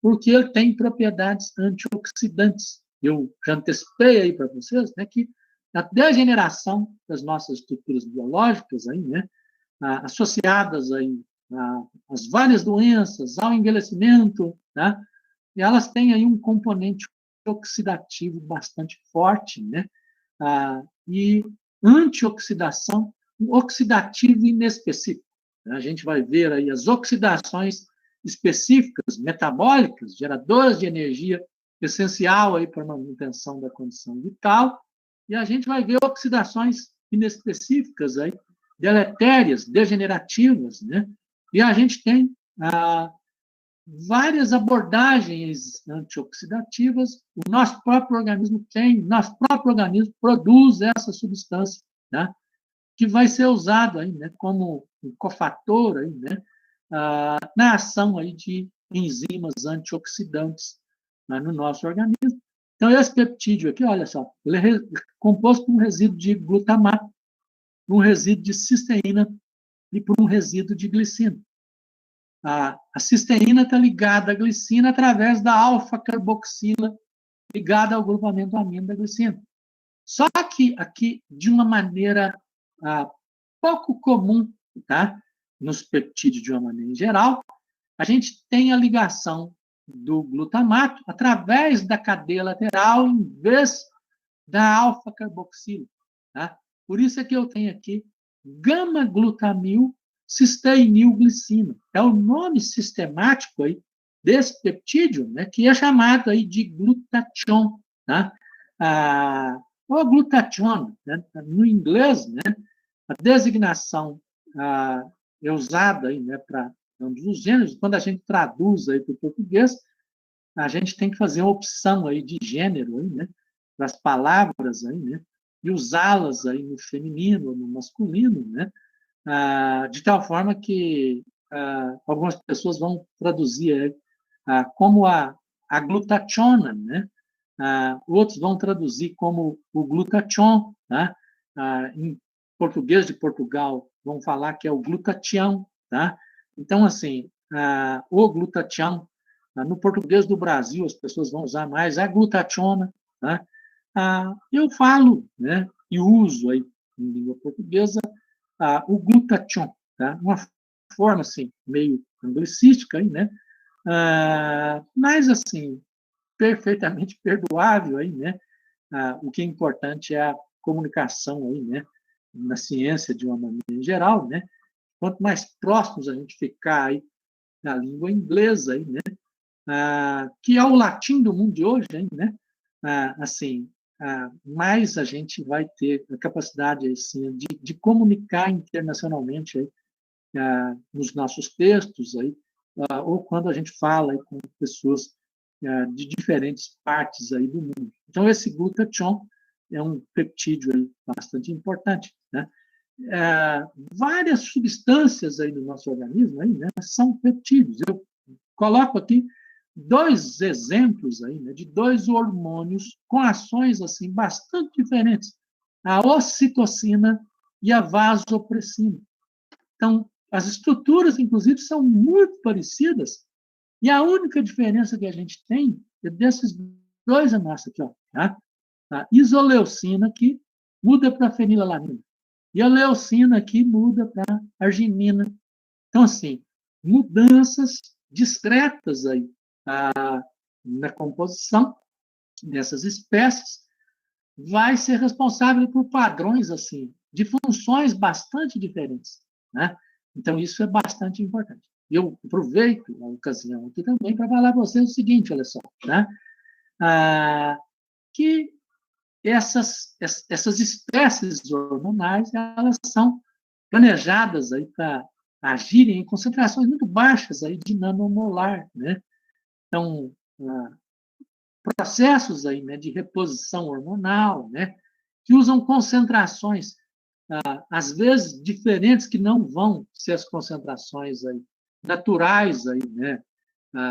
Porque ele tem propriedades antioxidantes. Eu já antecipei aí para vocês, né, que a degeneração das nossas estruturas biológicas aí, né, associadas aí às várias doenças, ao envelhecimento, né, e elas têm aí um componente oxidativo bastante forte, né, e antioxidação, um oxidativo inespecífico. A gente vai ver aí as oxidações específicas, metabólicas, geradoras de energia essencial aí para a manutenção da condição vital, e a gente vai ver oxidações inespecíficas aí, deletérias, degenerativas, né? E a gente tem várias abordagens antioxidativas. O nosso próprio organismo nosso próprio organismo produz essa substância, né? Que vai ser usado aí, né, como um cofator aí, né, na ação aí de enzimas antioxidantes, né, no nosso organismo. Então, esse peptídeo aqui, olha só, ele é composto por um resíduo de glutamato, por um resíduo de cisteína e por um resíduo de glicina. A cisteína está ligada à glicina através da alfa-carboxila, ligada ao grupamento amino da glicina. Só que aqui, de uma maneira pouco comum, tá? Nos peptídeos de uma maneira em geral, a gente tem a ligação do glutamato através da cadeia lateral em vez da alfa-carboxila. Tá? Por isso é que eu tenho aqui gama-glutamil cisteinilglicina. É o nome sistemático aí desse peptídeo, né, que é chamado aí de glutatión, tá? O glutatión, né, no inglês, né, a designação é usada aí, né, para ambos os gêneros. Quando a gente traduz aí para o português, a gente tem que fazer uma opção aí de gênero aí, né, das palavras aí, né, e usá-las aí no feminino, no masculino, né, de tal forma que algumas pessoas vão traduzir como a glutationa, né? Outros vão traduzir como o glutatión, tá? Em português de Portugal vão falar que é o glutatião, tá? Então, assim, o glutatião, no português do Brasil as pessoas vão usar mais a glutationa, tá? Eu falo, né, e uso aí em língua portuguesa o glutatión, tá? Uma forma assim meio anglicística aí, né? Mas assim perfeitamente perdoável aí, né? O que é importante é a comunicação aí, né? Na ciência de uma maneira em geral, né? Quanto mais próximos a gente ficar aí da língua inglesa aí, né? Que é o latim do mundo de hoje, hein, né? Assim, mais a gente vai ter a capacidade assim, de comunicar internacionalmente aí, nos nossos textos aí, ou quando a gente fala aí com pessoas de diferentes partes aí do mundo. Então, esse glutatión é um peptídeo aí bastante importante, né? Várias substâncias aí no nosso organismo aí, né, são peptídeos. Eu coloco aqui dois exemplos aí, né, de dois hormônios com ações assim bastante diferentes: a ocitocina e a vasopressina. Então, as estruturas, inclusive, são muito parecidas, e a única diferença que a gente tem é desses dois amostras aqui, ó, tá? A isoleucina aqui muda para fenilalanina, e a leucina aqui muda para arginina. Então, assim, mudanças discretas aí na composição dessas espécies vai ser responsável por padrões assim de funções bastante diferentes, né? Então isso é bastante importante. Eu aproveito a ocasião aqui também para falar para vocês o seguinte, olha só, né? Que essas espécies hormonais elas são planejadas aí para agirem em concentrações muito baixas aí de nanomolar, né? Então processos aí, né, de reposição hormonal, né, que usam concentrações, às vezes diferentes, que não vão ser as concentrações aí, naturais aí, né,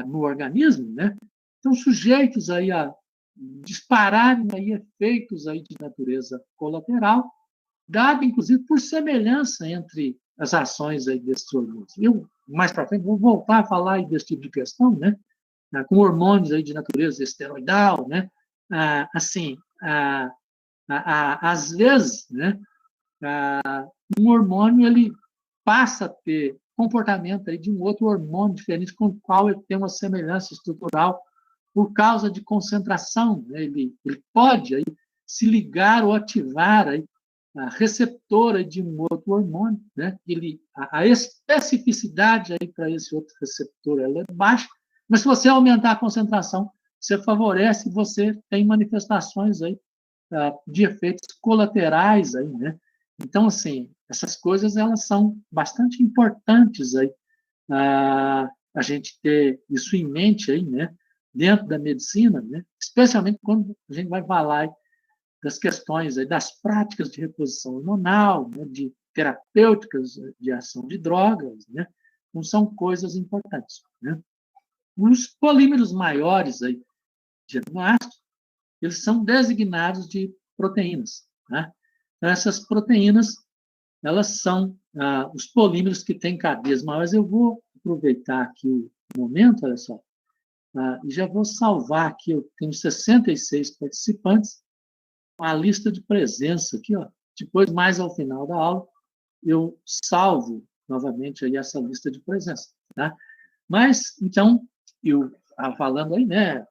no organismo, né, estão sujeitos aí a dispararem aí efeitos aí de natureza colateral, dado inclusive por semelhança entre as ações aí desses hormônios. Eu mais para frente vou voltar a falar aí desse tipo de questão, né, com hormônios aí de natureza esteroidal, né? Assim, às vezes, né? Um hormônio ele passa a ter comportamento aí de um outro hormônio diferente com o qual ele tem uma semelhança estrutural por causa de concentração, né? Ele pode aí se ligar ou ativar aí a receptora de um outro hormônio, né? A especificidade aí para esse outro receptor ela é baixa, mas se você aumentar a concentração, você favorece, você tem manifestações aí de efeitos colaterais aí, né? Então, assim, essas coisas elas são bastante importantes aí, a gente ter isso em mente aí, né? Dentro da medicina, né? Especialmente quando a gente vai falar das questões aí, das práticas de reposição hormonal, né? De terapêuticas de ação de drogas, né? Não são coisas importantes, né? Os polímeros maiores aí de aminoácidos, eles são designados de proteínas, né? Então, essas proteínas, elas são os polímeros que têm cadeias maiores. Eu vou aproveitar aqui o momento, olha só, e já vou salvar aqui, eu tenho 66 participantes, a lista de presença aqui, ó. Depois, mais ao final da aula, eu salvo novamente aí essa lista de presença, tá? Mas, então, eu falando aí, né,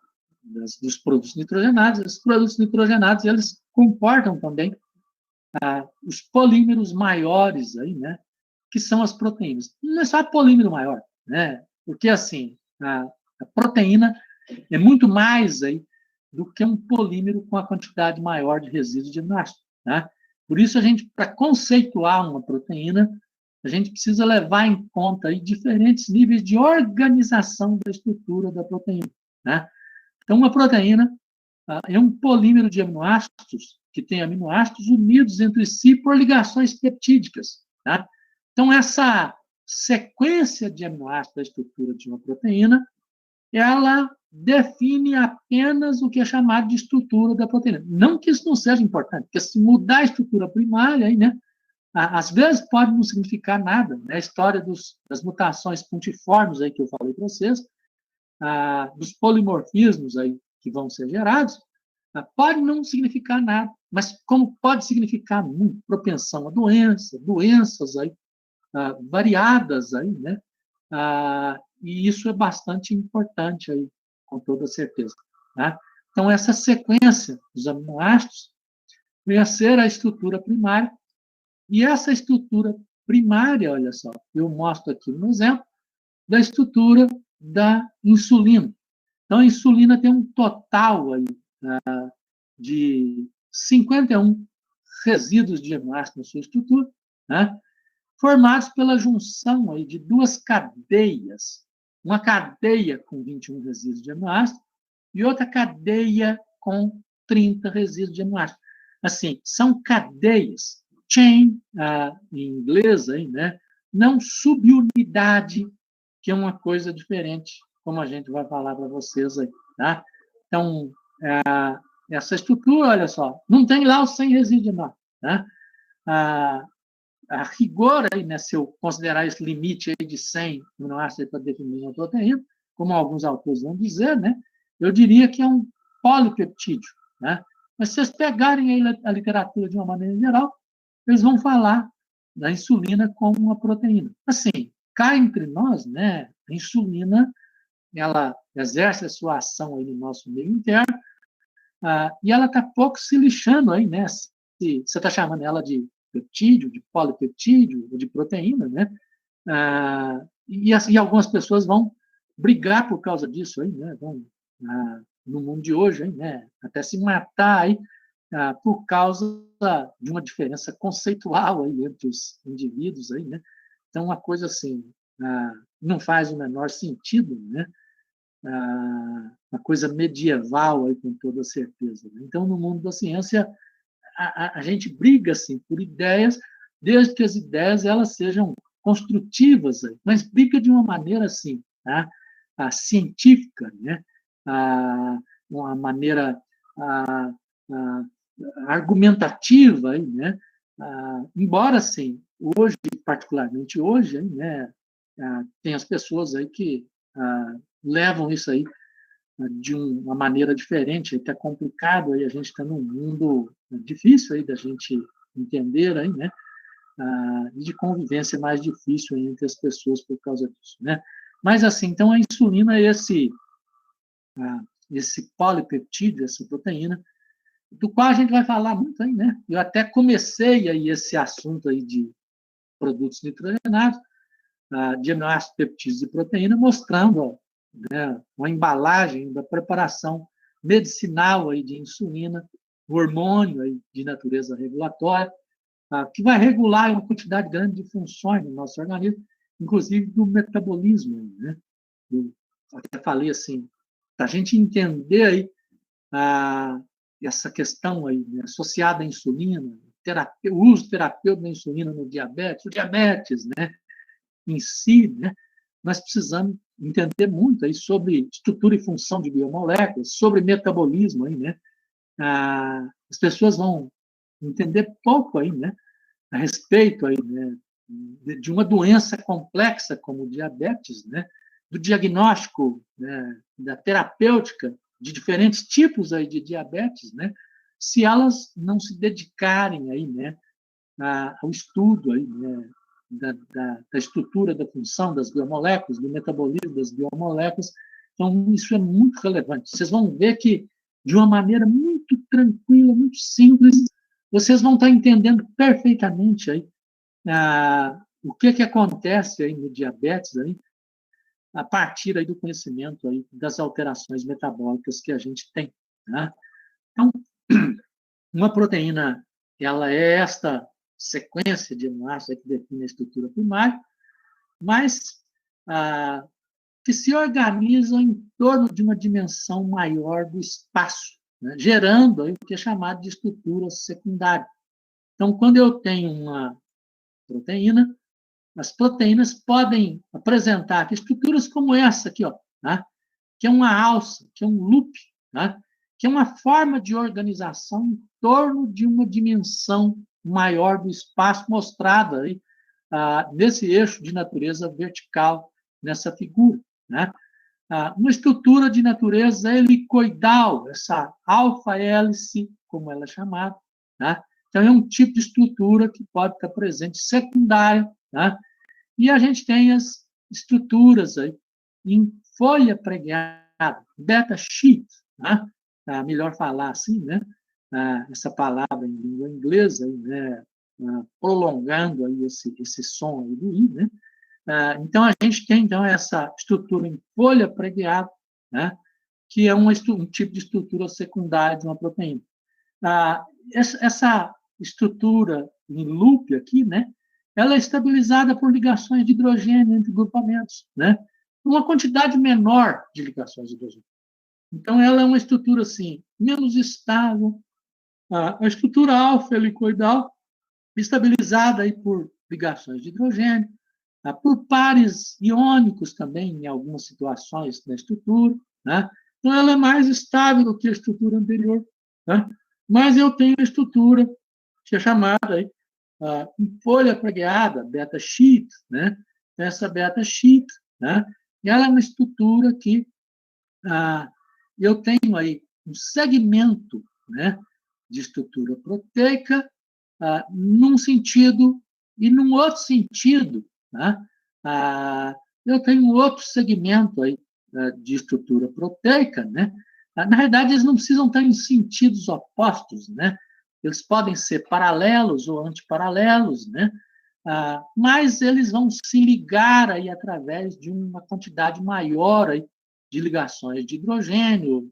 dos produtos nitrogenados, os produtos nitrogenados, eles comportam também os polímeros maiores aí, né, que são as proteínas. Não é só polímero maior, né, porque, assim, a proteína é muito mais aí do que um polímero com a quantidade maior de resíduos de aminoácidos, né? Por isso, a gente, para conceituar uma proteína, a gente precisa levar em conta aí diferentes níveis de organização da estrutura da proteína, né? Então, uma proteína é um polímero de aminoácidos que tem aminoácidos unidos entre si por ligações peptídicas, tá? Então, essa sequência de aminoácidos da estrutura de uma proteína, ela define apenas o que é chamado de estrutura da proteína. Não que isso não seja importante, porque se mudar a estrutura primária, aí, né, às vezes pode não significar nada. Né? A história das mutações pontiformes aí que eu falei para vocês, dos polimorfismos aí que vão ser gerados, pode não significar nada, mas como pode significar muito, propensão a doença, doenças aí, variadas aí, né? E isso é bastante importante aí, com toda certeza. Tá? Então, essa sequência dos aminoácidos vem a ser a estrutura primária, e essa estrutura primária, olha só, eu mostro aqui um exemplo da estrutura da insulina. Então, a insulina tem um total aí, de 51 resíduos de aminoácidos na sua estrutura, né? Formados pela junção aí de duas cadeias. Uma cadeia com 21 resíduos de aminoácidos e outra cadeia com 30 resíduos de aminoácidos. Assim, são cadeias, chain, em inglês, aí, né? Não subunidade, que é uma coisa diferente, como a gente vai falar para vocês aí. Tá? Então, essa estrutura, olha só, não tem lá os 100 resíduos de aminoácidos. Tá? A rigor, aí, né, se eu considerar esse limite aí de 100 aminoácidos para definir uma proteína, como alguns autores vão dizer, né, eu diria que é um polipeptídeo. Né? Mas se vocês pegarem aí a literatura de uma maneira geral, eles vão falar da insulina como uma proteína. Assim, cá entre nós, né, a insulina, ela exerce a sua ação aí no nosso meio interno, e ela está pouco se lixando aí, né? Se você está chamando ela de peptídeo, de polipeptídeo, ou de proteína, né? E algumas pessoas vão brigar por causa disso aí, né? Vão, no mundo de hoje, aí, né? Até se matar aí, por causa de uma diferença conceitual aí entre os indivíduos aí, né? Então, uma coisa assim, não faz o menor sentido, né? Uma coisa medieval aí, com toda certeza. Né? Então, no mundo da ciência, a gente briga assim por ideias, desde que as ideias elas sejam construtivas, aí, mas briga de uma maneira assim, tá? Científica, né? Uma maneira argumentativa, aí, né? Embora assim, hoje, particularmente hoje, aí, né? Tem as pessoas aí que levam isso aí de uma maneira diferente, que é complicado, aí a gente está num mundo difícil aí da gente entender, aí, né? E de convivência mais difícil aí entre as pessoas por causa disso, né? Mas assim, então a insulina é esse polipeptídeo, essa proteína, do qual a gente vai falar muito aí, né? Eu até comecei aí esse assunto aí de produtos nitrogenados, de aminoácidos, peptídeos e proteína, mostrando, ó, né, uma embalagem da preparação medicinal aí de insulina, hormônio aí de natureza regulatória, que vai regular uma quantidade grande de funções no nosso organismo, inclusive do metabolismo. Né? Eu até falei assim, para a gente entender aí essa questão aí, né, associada à insulina, o uso terapêutico da insulina no diabetes, o diabetes, né, em si, né, nós precisamos entender muito aí sobre estrutura e função de biomoléculas, sobre metabolismo aí, né? As pessoas vão entender pouco aí, né, a respeito aí, né, de uma doença complexa como o diabetes, né, do diagnóstico, né, da terapêutica de diferentes tipos aí de diabetes, né, se elas não se dedicarem aí, né, ao estudo aí, né, da estrutura, da função das biomoléculas, do metabolismo das biomoléculas. Então, isso é muito relevante. Vocês vão ver que, de uma maneira muito tranquila, muito simples, vocês vão estar entendendo perfeitamente aí o que acontece aí no diabetes aí, a partir aí do conhecimento aí das alterações metabólicas que a gente tem. Né? Então, uma proteína, ela é esta sequência de aminoácidos que define a estrutura primária, mas que se organizam em torno de uma dimensão maior do espaço, né? Gerando aí o que é chamado de estrutura secundária. Então, quando eu tenho uma proteína, as proteínas podem apresentar estruturas como essa aqui, ó, né? Que é uma alça, que é um loop, né? Que é uma forma de organização em torno de uma dimensão maior do espaço mostrada aí, nesse eixo de natureza vertical, nessa figura. Né? Uma estrutura de natureza helicoidal, essa alfa-hélice, como ela é chamada. Né? Então, é um tipo de estrutura que pode estar presente secundária. Né? E a gente tem as estruturas aí em folha pregada, beta sheet, né? Melhor falar assim, né? Essa palavra em língua inglesa, né? Prolongando aí esse som aí do I, né? Então, a gente tem então, essa estrutura em folha pregueada, né? Que é um tipo de estrutura secundária de uma proteína. Essa estrutura em loop aqui, né? Ela é estabilizada por ligações de hidrogênio entre grupamentos, né? Uma quantidade menor de ligações de hidrogênio. Então, ela é uma estrutura, assim, menos estável. A estrutura alfa-helicoidal, estabilizada aí por ligações de hidrogênio, por pares iônicos também, em algumas situações da estrutura. Né? Então, ela é mais estável do que a estrutura anterior. Né? Mas eu tenho a estrutura, que é chamada aí, em folha pregueada, beta sheet, né? Essa beta sheet, né? E ela é uma estrutura que eu tenho aí um segmento, né, de estrutura proteica num sentido e num outro sentido, né? Eu tenho um outro segmento aí de estrutura proteica, né? Na realidade, eles não precisam estar em sentidos opostos, né? Eles podem ser paralelos ou antiparalelos, né? Mas eles vão se ligar aí através de uma quantidade maior aí de ligações de hidrogênio,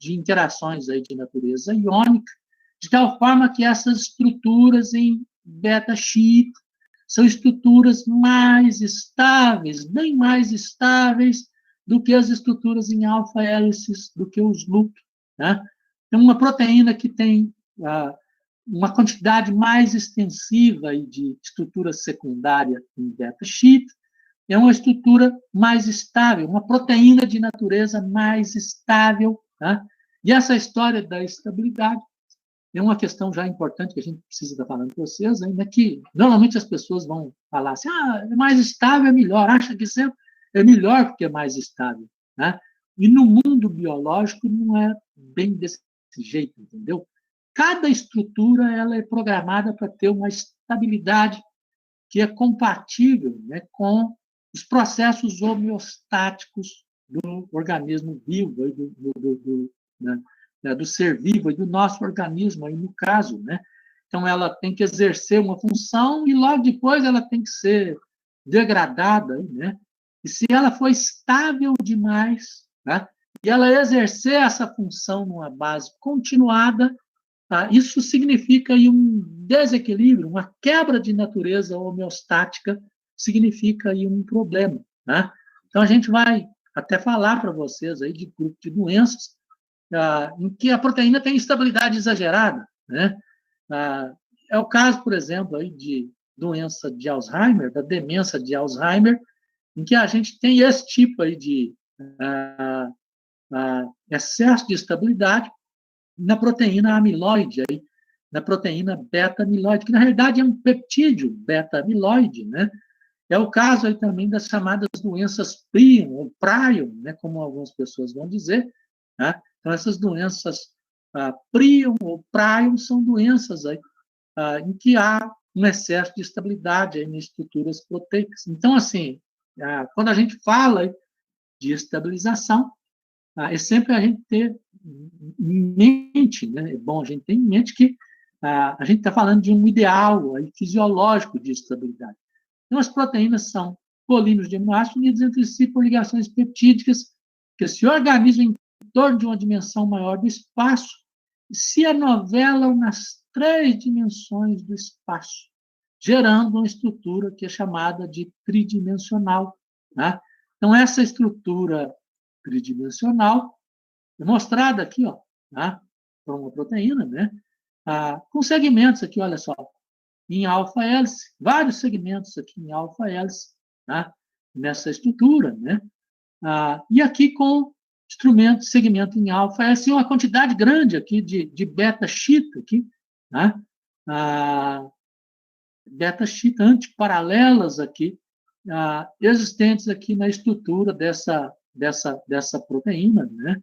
de interações aí de natureza iônica, de tal forma que essas estruturas em beta sheet são estruturas mais estáveis, bem mais estáveis do que as estruturas em alfa-hélices, do que os loop. Né? Então, uma proteína que tem uma quantidade mais extensiva de estrutura secundária em beta sheet é uma estrutura mais estável, uma proteína de natureza mais estável. Tá? E essa história da estabilidade é uma questão já importante que a gente precisa estar falando com vocês, ainda que normalmente as pessoas vão falar assim, é mais estável, é melhor, acha que é melhor porque é mais estável. Né? E no mundo biológico não é bem desse jeito, entendeu? Cada estrutura ela é programada para ter uma estabilidade que é compatível, né, com os processos homeostáticos do organismo vivo, do ser vivo, do nosso organismo, aí no caso. Né? Então, ela tem que exercer uma função e logo depois ela tem que ser degradada. Né? E se ela for estável demais, né, e ela exercer essa função numa base continuada, isso significa aí um desequilíbrio, uma quebra de natureza homeostática, significa aí um problema. Né? Então, a gente vai até falar para vocês aí de grupo de doenças em que a proteína tem estabilidade exagerada. Né? É o caso, por exemplo, aí de doença de Alzheimer, da demência de Alzheimer, em que a gente tem esse tipo aí de excesso de estabilidade na proteína amiloide, aí, na proteína beta-amiloide, que na realidade é um peptídeo beta-amiloide, né? É o caso aí também das chamadas doenças prion ou prion, né, como algumas pessoas vão dizer. Né? Então, essas doenças prion ou prion são doenças aí, em que há um excesso de estabilidade aí em estruturas proteicas. Então, assim, quando a gente fala de estabilização, é sempre a gente ter em mente, né? É bom a gente ter em mente que a gente está falando de um ideal aí, fisiológico de estabilidade. Então, as proteínas são polímeros de aminoácidos unidos entre si por ligações peptídicas que se organizam em torno de uma dimensão maior do espaço e se anovelam nas 3 dimensões do espaço, gerando uma estrutura que é chamada de tridimensional. Né? Então, essa estrutura tridimensional é mostrada aqui, ó, né, por uma proteína, né, com segmentos aqui, olha só, em alfa-hélice, vários segmentos aqui em alfa-hélice, né, nessa estrutura, né, e aqui com instrumento, segmento em alfa-hélice, uma quantidade grande aqui de beta-chita, aqui, né, beta-chita antiparalelas aqui, existentes aqui na estrutura dessa proteína, né?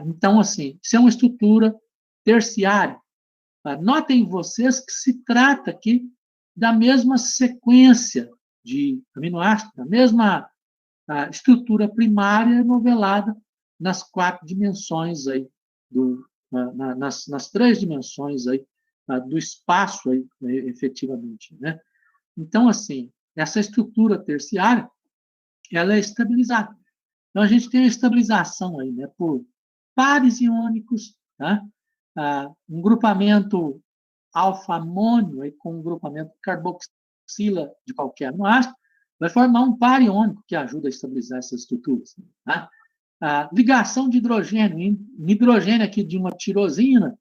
Então, assim, isso é uma estrutura terciária. Notem vocês que se trata aqui da mesma sequência de aminoácidos, da mesma estrutura primária novelada nas 4 dimensões aí, nas 3 dimensões aí, do espaço aí, efetivamente, né? Então, assim, essa estrutura terciária, ela é estabilizada. Então, a gente tem a estabilização aí, né, por pares iônicos, tá? Um grupamento alfa-amônio aí, com um grupamento carboxila de qualquer aminoácido, vai formar um par iônico que ajuda a estabilizar essas estruturas. Tá? Ligação de hidrogênio, hidrogênio aqui de uma tirosina,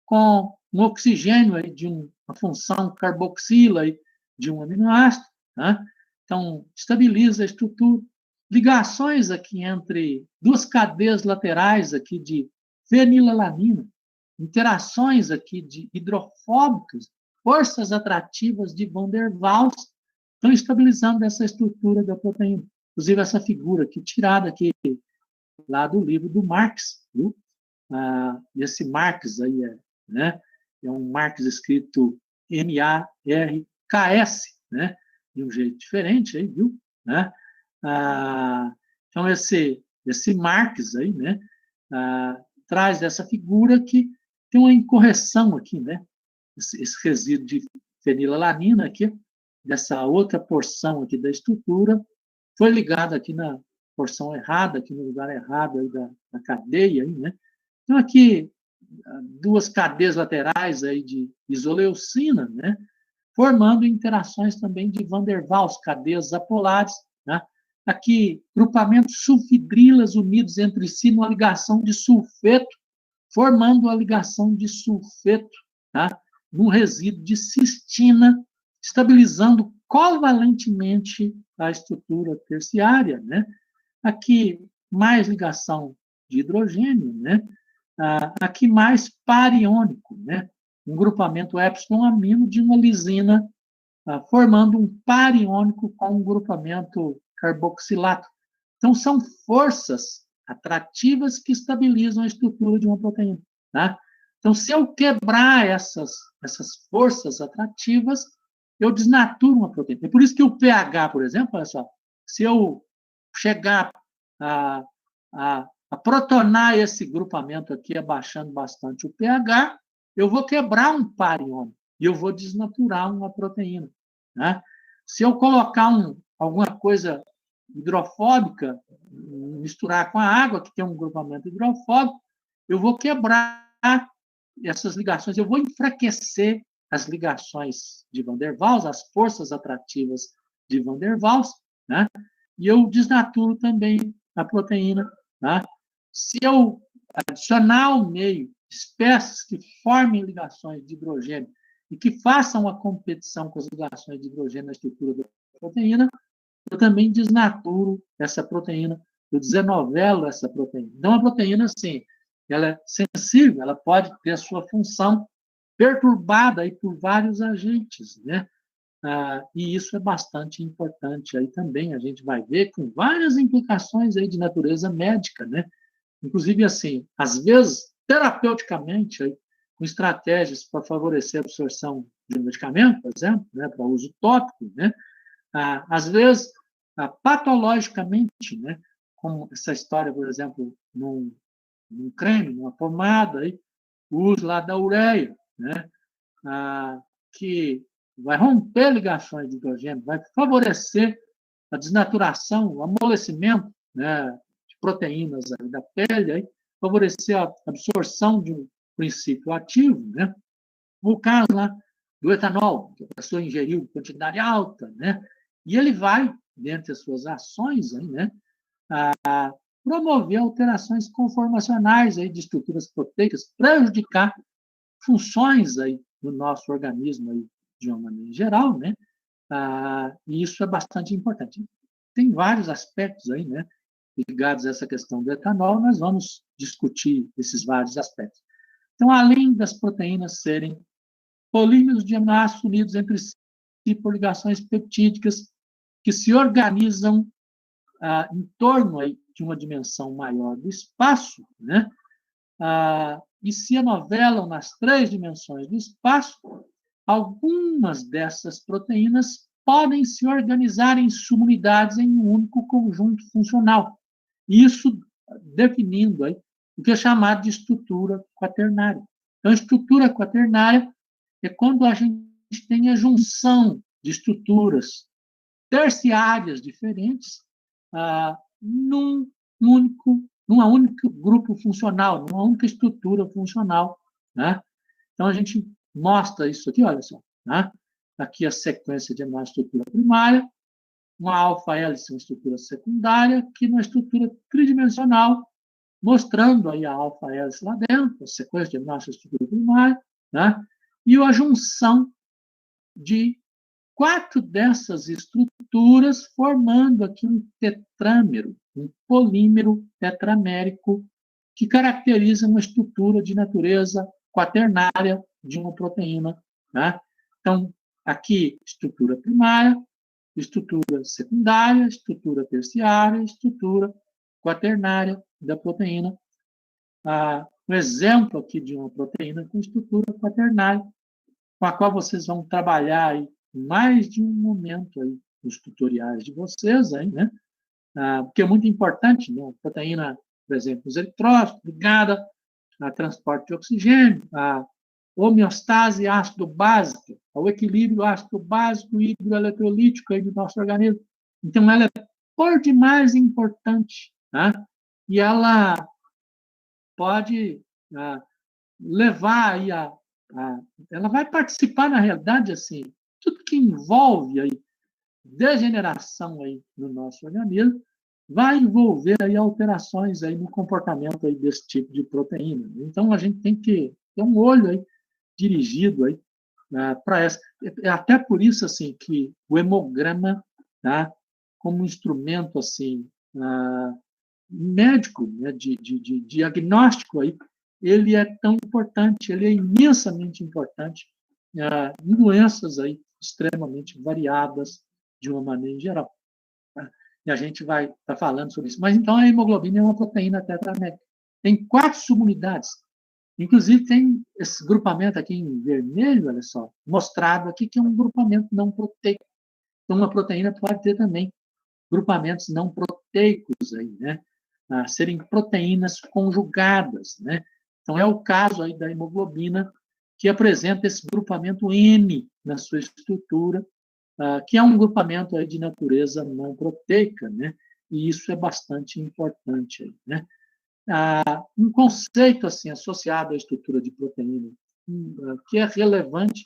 com um oxigênio aí de uma função carboxila aí de um aminoácido, tá? Então, estabiliza a estrutura. Ligações aqui entre 2 cadeias laterais aqui de fenilalanina, interações aqui de hidrofóbicas, forças atrativas de Van der Waals, estão estabilizando essa estrutura da proteína. Inclusive, essa figura aqui, tirada aqui lá do livro do Marx, viu? Esse Marx aí né, é um Marx escrito M-A-R-K-S, né, de um jeito diferente, aí, viu? Né? Então, esse Marx aí, né, traz essa figura que tem uma incorreção aqui, né? Esse resíduo de fenilalanina aqui, dessa outra porção aqui da estrutura, foi ligado aqui na porção errada, aqui no lugar errado aí da cadeia, aí, né? Então, aqui, 2 cadeias laterais aí de isoleucina, né? Formando interações também de Van der Waals, cadeias apolares, né? Aqui, grupamentos sulfidrilas unidos entre si numa ligação de sulfeto, formando a ligação de sulfeto, tá? Num resíduo de cistina, estabilizando covalentemente a estrutura terciária, né? Aqui, mais ligação de hidrogênio, né? Aqui, mais par iônico, né? Um grupamento epsilon-amino de uma lisina, formando um par iônico com um grupamento carboxilato. Então, são forças atrativas que estabilizam a estrutura de uma proteína. Tá? Então, se eu quebrar essas forças atrativas, eu desnaturo uma proteína. É por isso que o pH, por exemplo, olha só, se eu chegar a protonar esse grupamento aqui, abaixando bastante o pH, eu vou quebrar um par iônico e eu vou desnaturar uma proteína. Né? Se eu colocar alguma coisa hidrofóbica, misturar com a água, que tem um grupamento hidrofóbico, eu vou quebrar essas ligações, eu vou enfraquecer as ligações de Van der Waals, as forças atrativas de Van der Waals, né? E eu desnaturo também a proteína. Né? Se eu adicionar ao meio espécies que formem ligações de hidrogênio e que façam a competição com as ligações de hidrogênio na estrutura da proteína, eu também desnaturo essa proteína, eu desenovelo essa proteína. Então, a proteína, assim, ela é sensível, ela pode ter a sua função perturbada aí por vários agentes, né? E isso é bastante importante aí também, a gente vai ver com várias implicações aí de natureza médica, né? Inclusive, assim, às vezes, terapeuticamente, aí, com estratégias para favorecer a absorção de um medicamento, por exemplo, né, para uso tópico, né? Às vezes, patologicamente, né, como essa história, por exemplo, num creme, numa pomada, aí, o uso lá da ureia, né, que vai romper ligações de hidrogênio, vai favorecer a desnaturação, o amolecimento, né, de proteínas da pele, aí, favorecer a absorção de um princípio ativo, né? O caso lá do etanol, que a pessoa ingeriu quantidade alta, né? E ele vai, dentre as suas ações, aí, né, promover alterações conformacionais aí de estruturas proteicas, prejudicar funções aí do nosso organismo aí, de uma maneira geral, né? E isso é bastante importante. Tem vários aspectos aí, né, ligados a essa questão do etanol, nós vamos discutir esses vários aspectos. Então, além das proteínas serem polímeros de aminoácidos unidos entre si por ligações peptídicas que se organizam em torno aí de uma dimensão maior do espaço, né? E se anovelam nas 3 dimensões do espaço, algumas dessas proteínas podem se organizar em subunidades em um único conjunto funcional. Isso definindo aí o que é chamado de estrutura quaternária. Então, a estrutura quaternária é quando a gente tem a junção de estruturas terciárias diferentes num único grupo funcional, numa única estrutura funcional, né? Então, a gente mostra isso aqui, olha só, né? Aqui a sequência de uma estrutura primária, uma alfa-hélice, uma estrutura secundária, que numa estrutura tridimensional, mostrando aí a alfa-hélice lá dentro, a sequência de nossa estrutura primária, né? E a junção de 4 dessas estruturas, formando aqui um tetrâmero, um polímero tetramérico, que caracteriza uma estrutura de natureza quaternária de uma proteína, né? Então, aqui, estrutura primária, estrutura secundária, estrutura terciária, estrutura quaternária da proteína. Um exemplo aqui de uma proteína com estrutura quaternária, com a qual vocês vão trabalhar aí mais de um momento aí nos tutoriais de vocês, aí, né? Porque é muito importante, né? A proteína, por exemplo, os eletrólitos, ligada a transporte de oxigênio, a homeostase ácido-básica, ao equilíbrio ácido-básico e hidroeletrolítico aí do nosso organismo. Então, ela é por demais importante, né? E ela pode levar aí ela vai participar, na realidade, assim, tudo que envolve aí degeneração aí no nosso organismo vai envolver aí alterações aí no comportamento aí desse tipo de proteína. Então, a gente tem que ter um olho aí dirigido aí para essa. Até por isso, assim, que o hemograma, tá, como instrumento, assim, médico, né, de diagnóstico aí, ele é tão importante, ele é imensamente importante em doenças aí extremamente variadas de uma maneira geral. Tá? E a gente vai estar falando sobre isso. Mas então a hemoglobina é uma proteína tetramérica. Tem 4 subunidades. Inclusive tem esse grupamento aqui em vermelho, olha só, mostrado aqui que é um grupamento não proteico. Então uma proteína pode ter também grupamentos não proteicos aí, né? Serem proteínas conjugadas, né? Então, é o caso aí da hemoglobina, que apresenta esse grupamento N na sua estrutura, que é um grupamento aí de natureza não proteica, né? E isso é bastante importante aí, né? Um conceito assim associado à estrutura de proteína que é relevante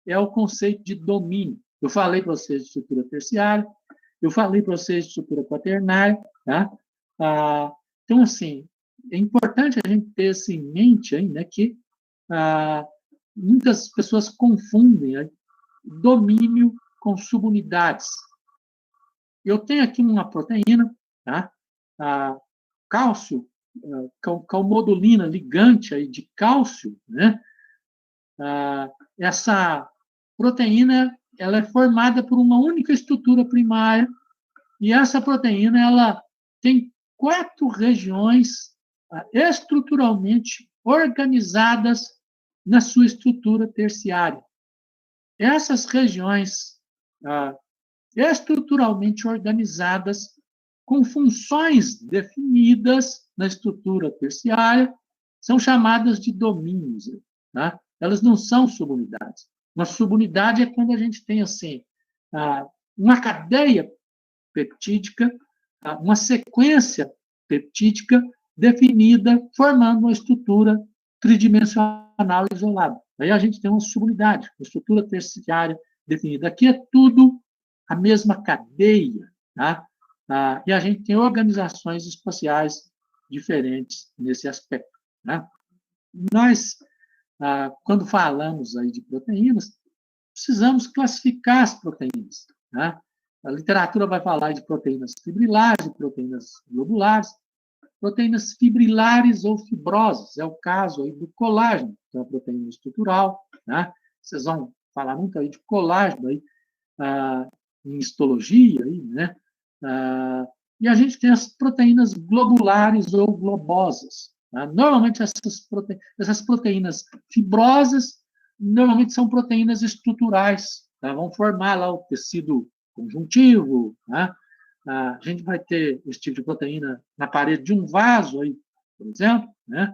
é o conceito de domínio. Eu falei para vocês de estrutura terciária, eu falei para vocês de estrutura quaternária, tá? Então, assim, é importante a gente ter isso em mente aí, né, que muitas pessoas confundem domínio com subunidades. Eu tenho aqui uma proteína, tá? Cálcio, calmodulina, ligante aí de cálcio, né? Essa proteína ela é formada por uma única estrutura primária e essa proteína ela tem 4 regiões estruturalmente organizadas na sua estrutura terciária. Essas regiões estruturalmente organizadas com funções definidas na estrutura terciária são chamadas de domínios. Tá? elas não são subunidades. Uma subunidade é quando a gente tem, assim, uma cadeia peptídica, uma sequência peptídica definida, formando uma estrutura tridimensional isolada. Aí a gente tem uma subunidade, uma estrutura terciária definida. Aqui é tudo a mesma cadeia, tá? E a gente tem organizações espaciais diferentes nesse aspecto, né? Nós, quando falamos aí de proteínas, precisamos classificar as proteínas, né? A literatura vai falar de proteínas fibrilares, de proteínas globulares, proteínas fibrilares ou fibrosas. É o caso aí do colágeno, que é uma proteína estrutural, né? Vocês vão falar muito aí de colágeno aí, em histologia, aí, né? E a gente tem as proteínas globulares ou globosas. Tá? Normalmente, essas proteínas fibrosas, normalmente são proteínas estruturais, tá? Vão formar lá o tecido conjuntivo, tá? A gente vai ter esse tipo de proteína na parede de um vaso, aí, por exemplo, né?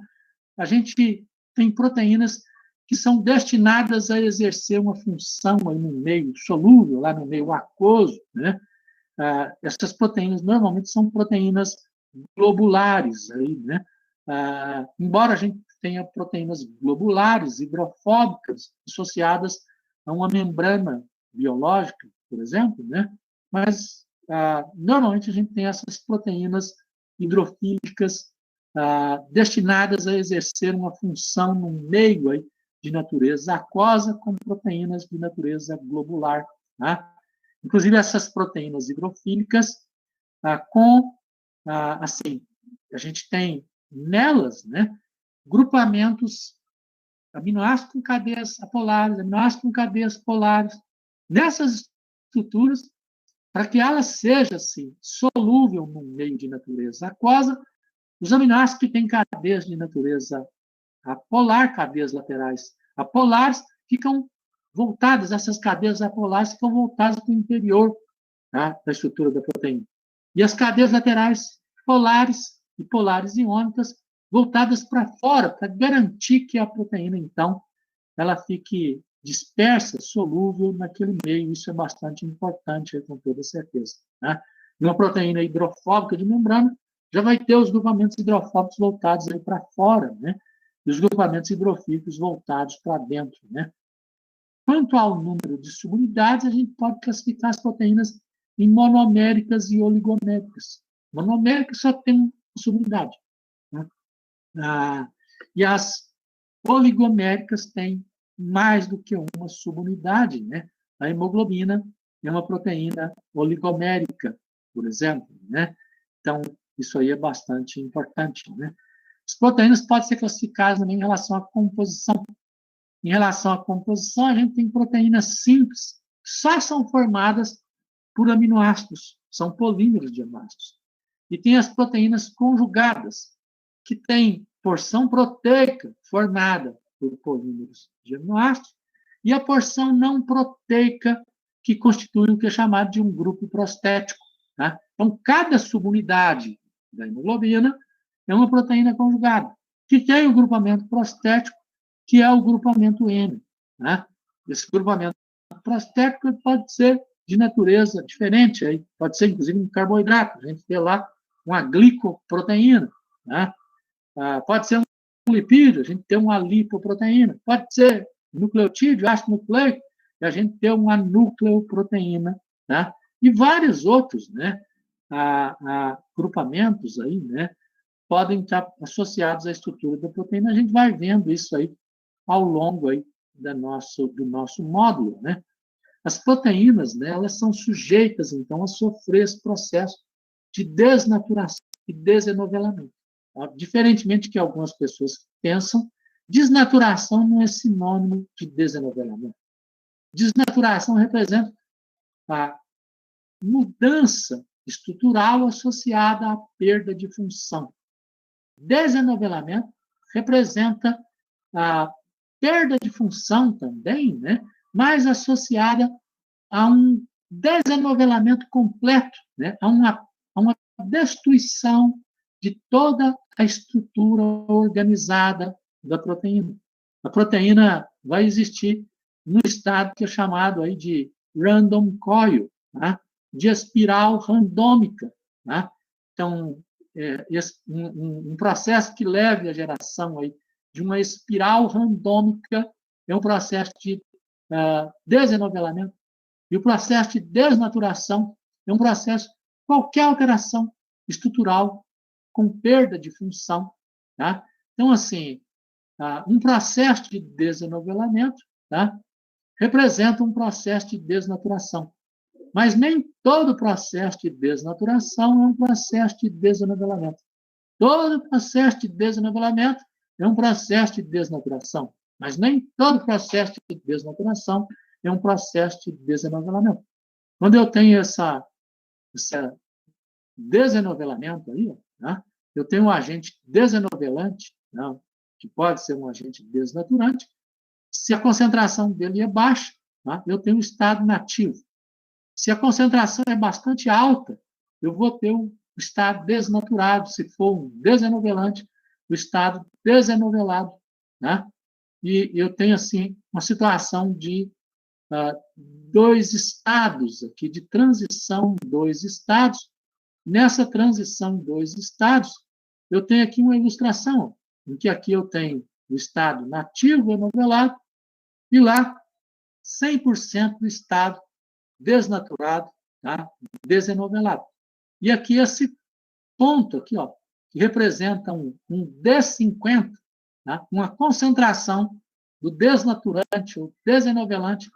A gente tem proteínas que são destinadas a exercer uma função aí no meio solúvel, lá no meio aquoso, né? Essas proteínas normalmente são proteínas globulares, aí, né? Embora a gente tenha proteínas globulares, hidrofóbicas, associadas a uma membrana biológica, por exemplo, né? Mas normalmente a gente tem essas proteínas hidrofílicas destinadas a exercer uma função no meio aí de natureza aquosa, como proteínas de natureza globular, tá? Inclusive, essas proteínas hidrofílicas, assim, a gente tem nelas, né, grupamentos aminoácidos com cadeias apolares, aminoácidos com cadeias polares. Nessas estruturas, para que ela seja, assim, solúvel no meio de natureza aquosa, os aminoácidos que têm cadeias de natureza apolar, cadeias laterais apolares, ficam voltadas, essas cadeias apolares ficam voltadas para o interior, tá, da estrutura da proteína. E as cadeias laterais polares e polares iônicas voltadas para fora, para garantir que a proteína, então, ela fique dispersa, solúvel naquele meio. Isso é bastante importante, com toda certeza. Né? Uma proteína hidrofóbica de membrana já vai ter os grupamentos hidrofóbicos voltados para fora, né? E os grupamentos hidrofílicos voltados para dentro, né? Quanto ao número de subunidades, a gente pode classificar as proteínas em monoméricas e oligoméricas. Monomérica só tem uma subunidade, né? E as oligoméricas têm mais do que uma subunidade, né? A hemoglobina é uma proteína oligomérica, por exemplo, né? Então, isso aí é bastante importante, né? As proteínas podem ser classificadas também em relação à composição. Em relação à composição, a gente tem proteínas simples, que só são formadas por aminoácidos, são polímeros de aminoácidos. E tem as proteínas conjugadas, que têm porção proteica formada por polímeros de aminoácidos, e a porção não proteica, que constitui o que é chamado de um grupo prostético. Tá? Então, cada subunidade da hemoglobina é uma proteína conjugada, que tem o grupamento prostético, que é o grupamento M. Né? Esse grupamento prostético pode ser de natureza diferente, aí pode ser, inclusive, um carboidrato. A gente tem lá uma glicoproteína. Né? Pode ser um lipídio, a gente tem uma lipoproteína. Pode ser nucleotídeo, ácido nucleico, e a gente tem uma nucleoproteína. Tá? E vários outros, né? Grupamentos aí, né? Podem estar associados à estrutura da proteína. A gente vai vendo isso aí ao longo aí do nosso módulo, né? As proteínas, né, elas são sujeitas, então, a sofrer esse processo de desnaturação e desenovelamento. Tá? Diferentemente do que algumas pessoas pensam, desnaturação não é sinônimo de desenovelamento. Desnaturação representa a mudança estrutural associada à perda de função. Desenovelamento representa a perda de função também, né? Mas associada a um desenovelamento completo, né? a uma destruição de toda a estrutura organizada da proteína. a proteína vai existir num estado que é chamado aí de random coil, né? De espiral randômica. Né? Então, um processo que leve à geração aí de uma espiral randômica é um processo de desenovelamento. E o processo de desnaturação é um processo, qualquer alteração estrutural com perda de função. Tá? Então, assim, um processo de desenovelamento, tá? Representa um processo de desnaturação. Mas nem todo processo de desnaturação é um processo de desenovelamento. Todo processo de desenovelamento é um processo de desnaturação. Mas nem todo processo de desnaturação é um processo de desenovelamento. Quando eu tenho esse desenovelamento aí, né, eu tenho um agente desenovelante, né, que pode ser um agente desnaturante. Se a concentração dele é baixa, né, eu tenho um estado nativo. Se a concentração é bastante alta, eu vou ter um estado desnaturado, se for um desenovelante, o estado desenovelado. Né? E eu tenho, assim, uma situação de dois estados aqui, de transição em dois estados. Nessa transição em dois estados, eu tenho aqui uma ilustração, em que aqui eu tenho o estado nativo enovelado e lá 100% do estado desnaturado, tá? Desenovelado. E aqui esse ponto aqui, ó, que representa um D50, tá? Uma concentração do desnaturante ou desenovelante,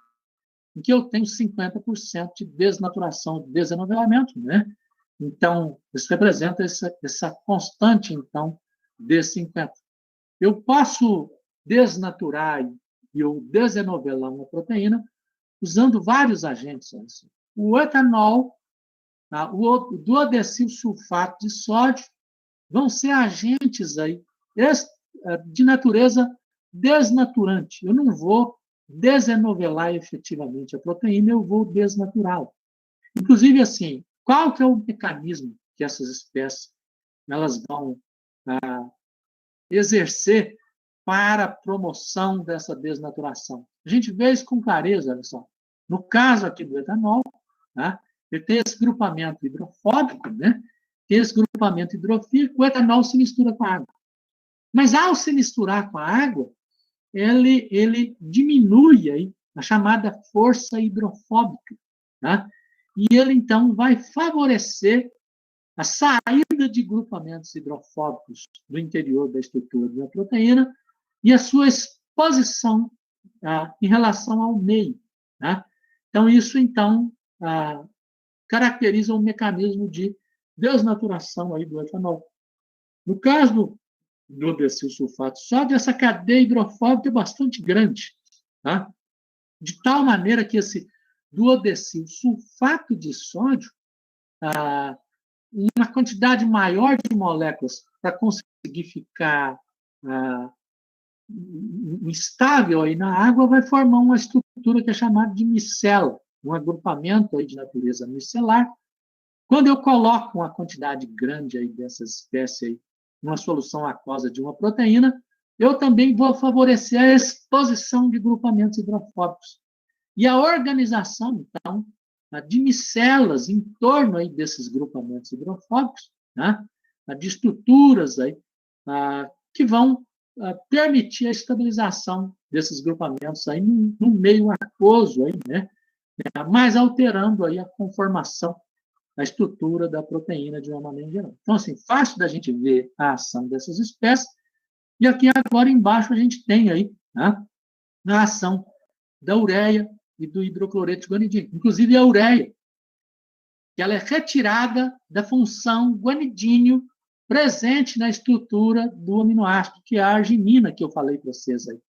em que eu tenho 50% de desnaturação, de desenovelamento, né? Então, isso representa essa constante, então, D50. Eu posso desnaturar e eu desenovelar uma proteína usando vários agentes. Assim. O etanol, tá? O duodecil sulfato de sódio vão ser agentes aí de natureza desnaturante. Eu não vou desenovelar efetivamente a proteína, eu vou desnaturá-la. Inclusive, assim, qual que é o mecanismo que essas espécies elas vão exercer para a promoção dessa desnaturação? A gente vê isso com clareza, olha só. No caso aqui do etanol, né, ele tem esse grupamento hidrofóbico, né, tem esse grupamento hidrofílico, o etanol se mistura com a água. Mas, ao se misturar com a água, ele diminui aí a chamada força hidrofóbica. Tá? E ele, então, vai favorecer a saída de grupamentos hidrofóbicos do interior da estrutura de uma proteína e a sua exposição em relação ao meio. Tá? Então, isso, então, caracteriza um mecanismo de desnaturação aí do etanol. No caso do decilsulfato de sódio, essa cadeia hidrofóbica é bastante grande, tá? De tal maneira que esse duodecilsulfato de sódio, uma quantidade maior de moléculas para conseguir ficar estável aí na água, vai formar uma estrutura que é chamada de micela, um agrupamento aí de natureza micelar. Quando eu coloco uma quantidade grande aí dessas espécies aí, numa solução aquosa de uma proteína, eu também vou favorecer a exposição de grupamentos hidrofóbicos. E a organização, então, de micelas em torno aí desses grupamentos hidrofóbicos, né? De estruturas aí, que vão permitir a estabilização desses grupamentos aí no meio aquoso, aí, né? Mas alterando aí a conformação, a estrutura da proteína de uma maneira geral. Então, assim, fácil da gente ver a ação dessas espécies. E aqui agora embaixo a gente tem aí, né, a ação da ureia e do hidrocloreto de guanidínio. Inclusive a ureia, que ela é retirada da função guanidínio presente na estrutura do aminoácido, que é a arginina, que eu falei para vocês aí.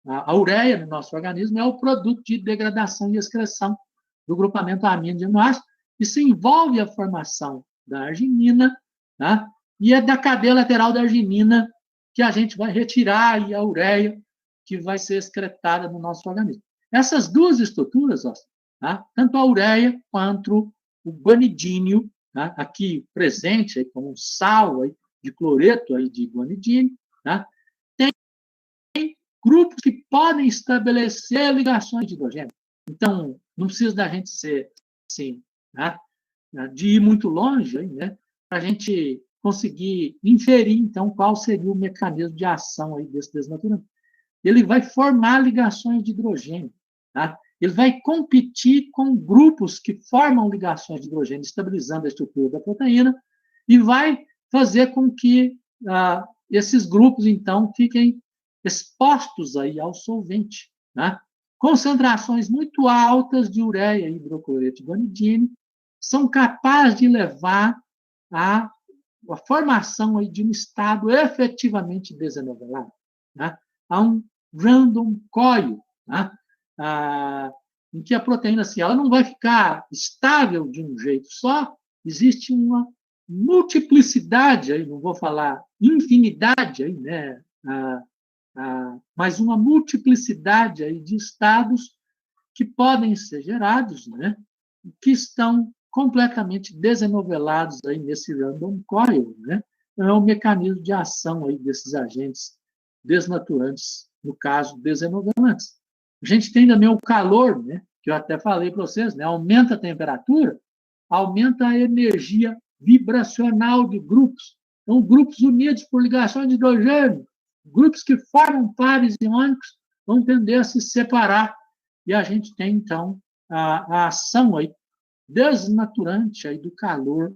A ureia no nosso organismo é o produto de degradação e excreção do grupamento amino de aminoácidos. Isso envolve a formação da arginina, tá? E é da cadeia lateral da arginina que a gente vai retirar aí a ureia, que vai ser excretada no nosso organismo. Essas duas estruturas, ó, tá? Tanto a ureia quanto o guanidínio, tá? Aqui presente aí como um sal aí, de cloreto aí de guanidínio, tá? Tem grupos que podem estabelecer ligações de hidrogênio. Então, não precisa da gente ser assim, né, de ir muito longe, né, para a gente conseguir inferir, então, qual seria o mecanismo de ação aí desse desnaturamento. Ele vai formar ligações de hidrogênio. Tá? Ele vai competir com grupos que formam ligações de hidrogênio, estabilizando a estrutura da proteína, e vai fazer com que esses grupos, então, fiquem expostos aí ao solvente. Né? Concentrações muito altas de ureia e hidrocloreto de guanidine são capazes de levar a formação aí de um estado efetivamente desenovelado. Né? Há um random coil, né? Em que a proteína, assim, ela não vai ficar estável de um jeito só, existe uma multiplicidade, aí, não vou falar infinidade, aí, né? Mas uma multiplicidade aí de estados que podem ser gerados, né? Que estão completamente desenovelados aí nesse random coil, né? É o mecanismo de ação aí desses agentes desnaturantes, no caso, desenovelantes. A gente tem também o calor, né? Que eu até falei para vocês, né? Aumenta a temperatura, aumenta a energia vibracional de grupos. Então, grupos unidos por ligação de hidrogênio, grupos que formam pares iônicos, vão tender a se separar. E a gente tem, então, a ação aí desnaturante aí do calor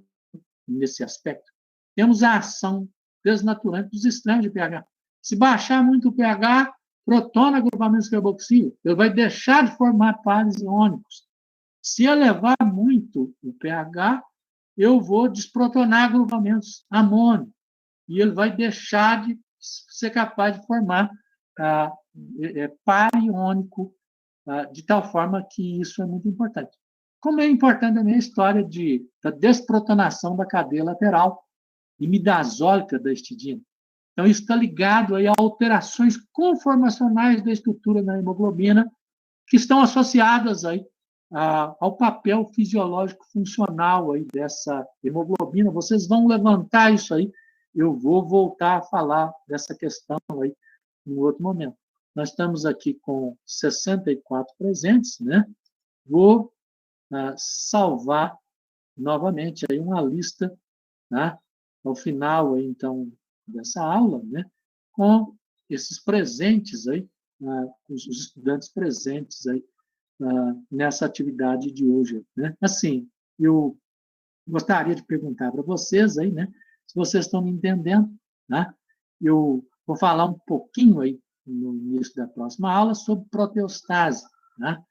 nesse aspecto. Temos a ação desnaturante dos extremos de pH. Se baixar muito o pH, protona agrupamentos carboxílicos, ele vai deixar de formar pares iônicos. Se elevar muito o pH, eu vou desprotonar agrupamentos amônio, e ele vai deixar de ser capaz de formar par iônico, de tal forma que isso é muito importante. Como é importante também a história da desprotonação da cadeia lateral imidazólica da histidina. Então, isso está ligado aí a alterações conformacionais da estrutura da hemoglobina que estão associadas aí ao papel fisiológico funcional aí dessa hemoglobina. Vocês vão levantar isso aí, eu vou voltar a falar dessa questão aí em outro momento. Nós estamos aqui com 64 presentes, né? Vou salvar novamente aí uma lista, né? Ao final aí, então, dessa aula, né? Com esses presentes aí, os estudantes presentes aí nessa atividade de hoje, né? Assim, eu gostaria de perguntar para vocês aí, né? Se vocês estão me entendendo, né? Eu vou falar um pouquinho aí no início da próxima aula sobre proteostase, né?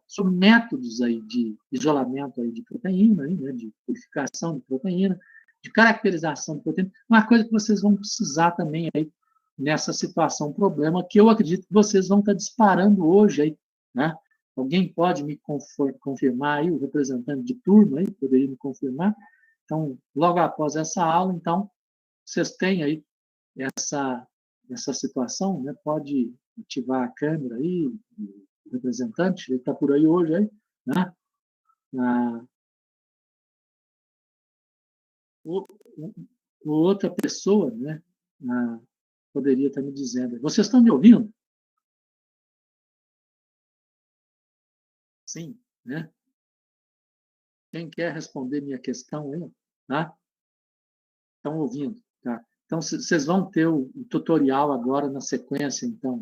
Sobre métodos aí de isolamento aí de proteína, aí, né? De purificação de proteína, de caracterização de proteína, uma coisa que vocês vão precisar também aí nessa situação, problema, que eu acredito que vocês vão estar disparando hoje aí, né? Alguém pode me confirmar aí, o representante de turma aí, poderia me confirmar? Então, logo após essa aula, então, vocês têm aí essa situação, né? Pode ativar a câmera aí, o representante, ele está por aí hoje, aí, né? Outra pessoa, né? Poderia estar me dizendo. Vocês estão me ouvindo? Sim, né? Quem quer responder minha questão aí? Tá? Estão ouvindo, tá? Então, vocês vão ter o tutorial agora na sequência, então.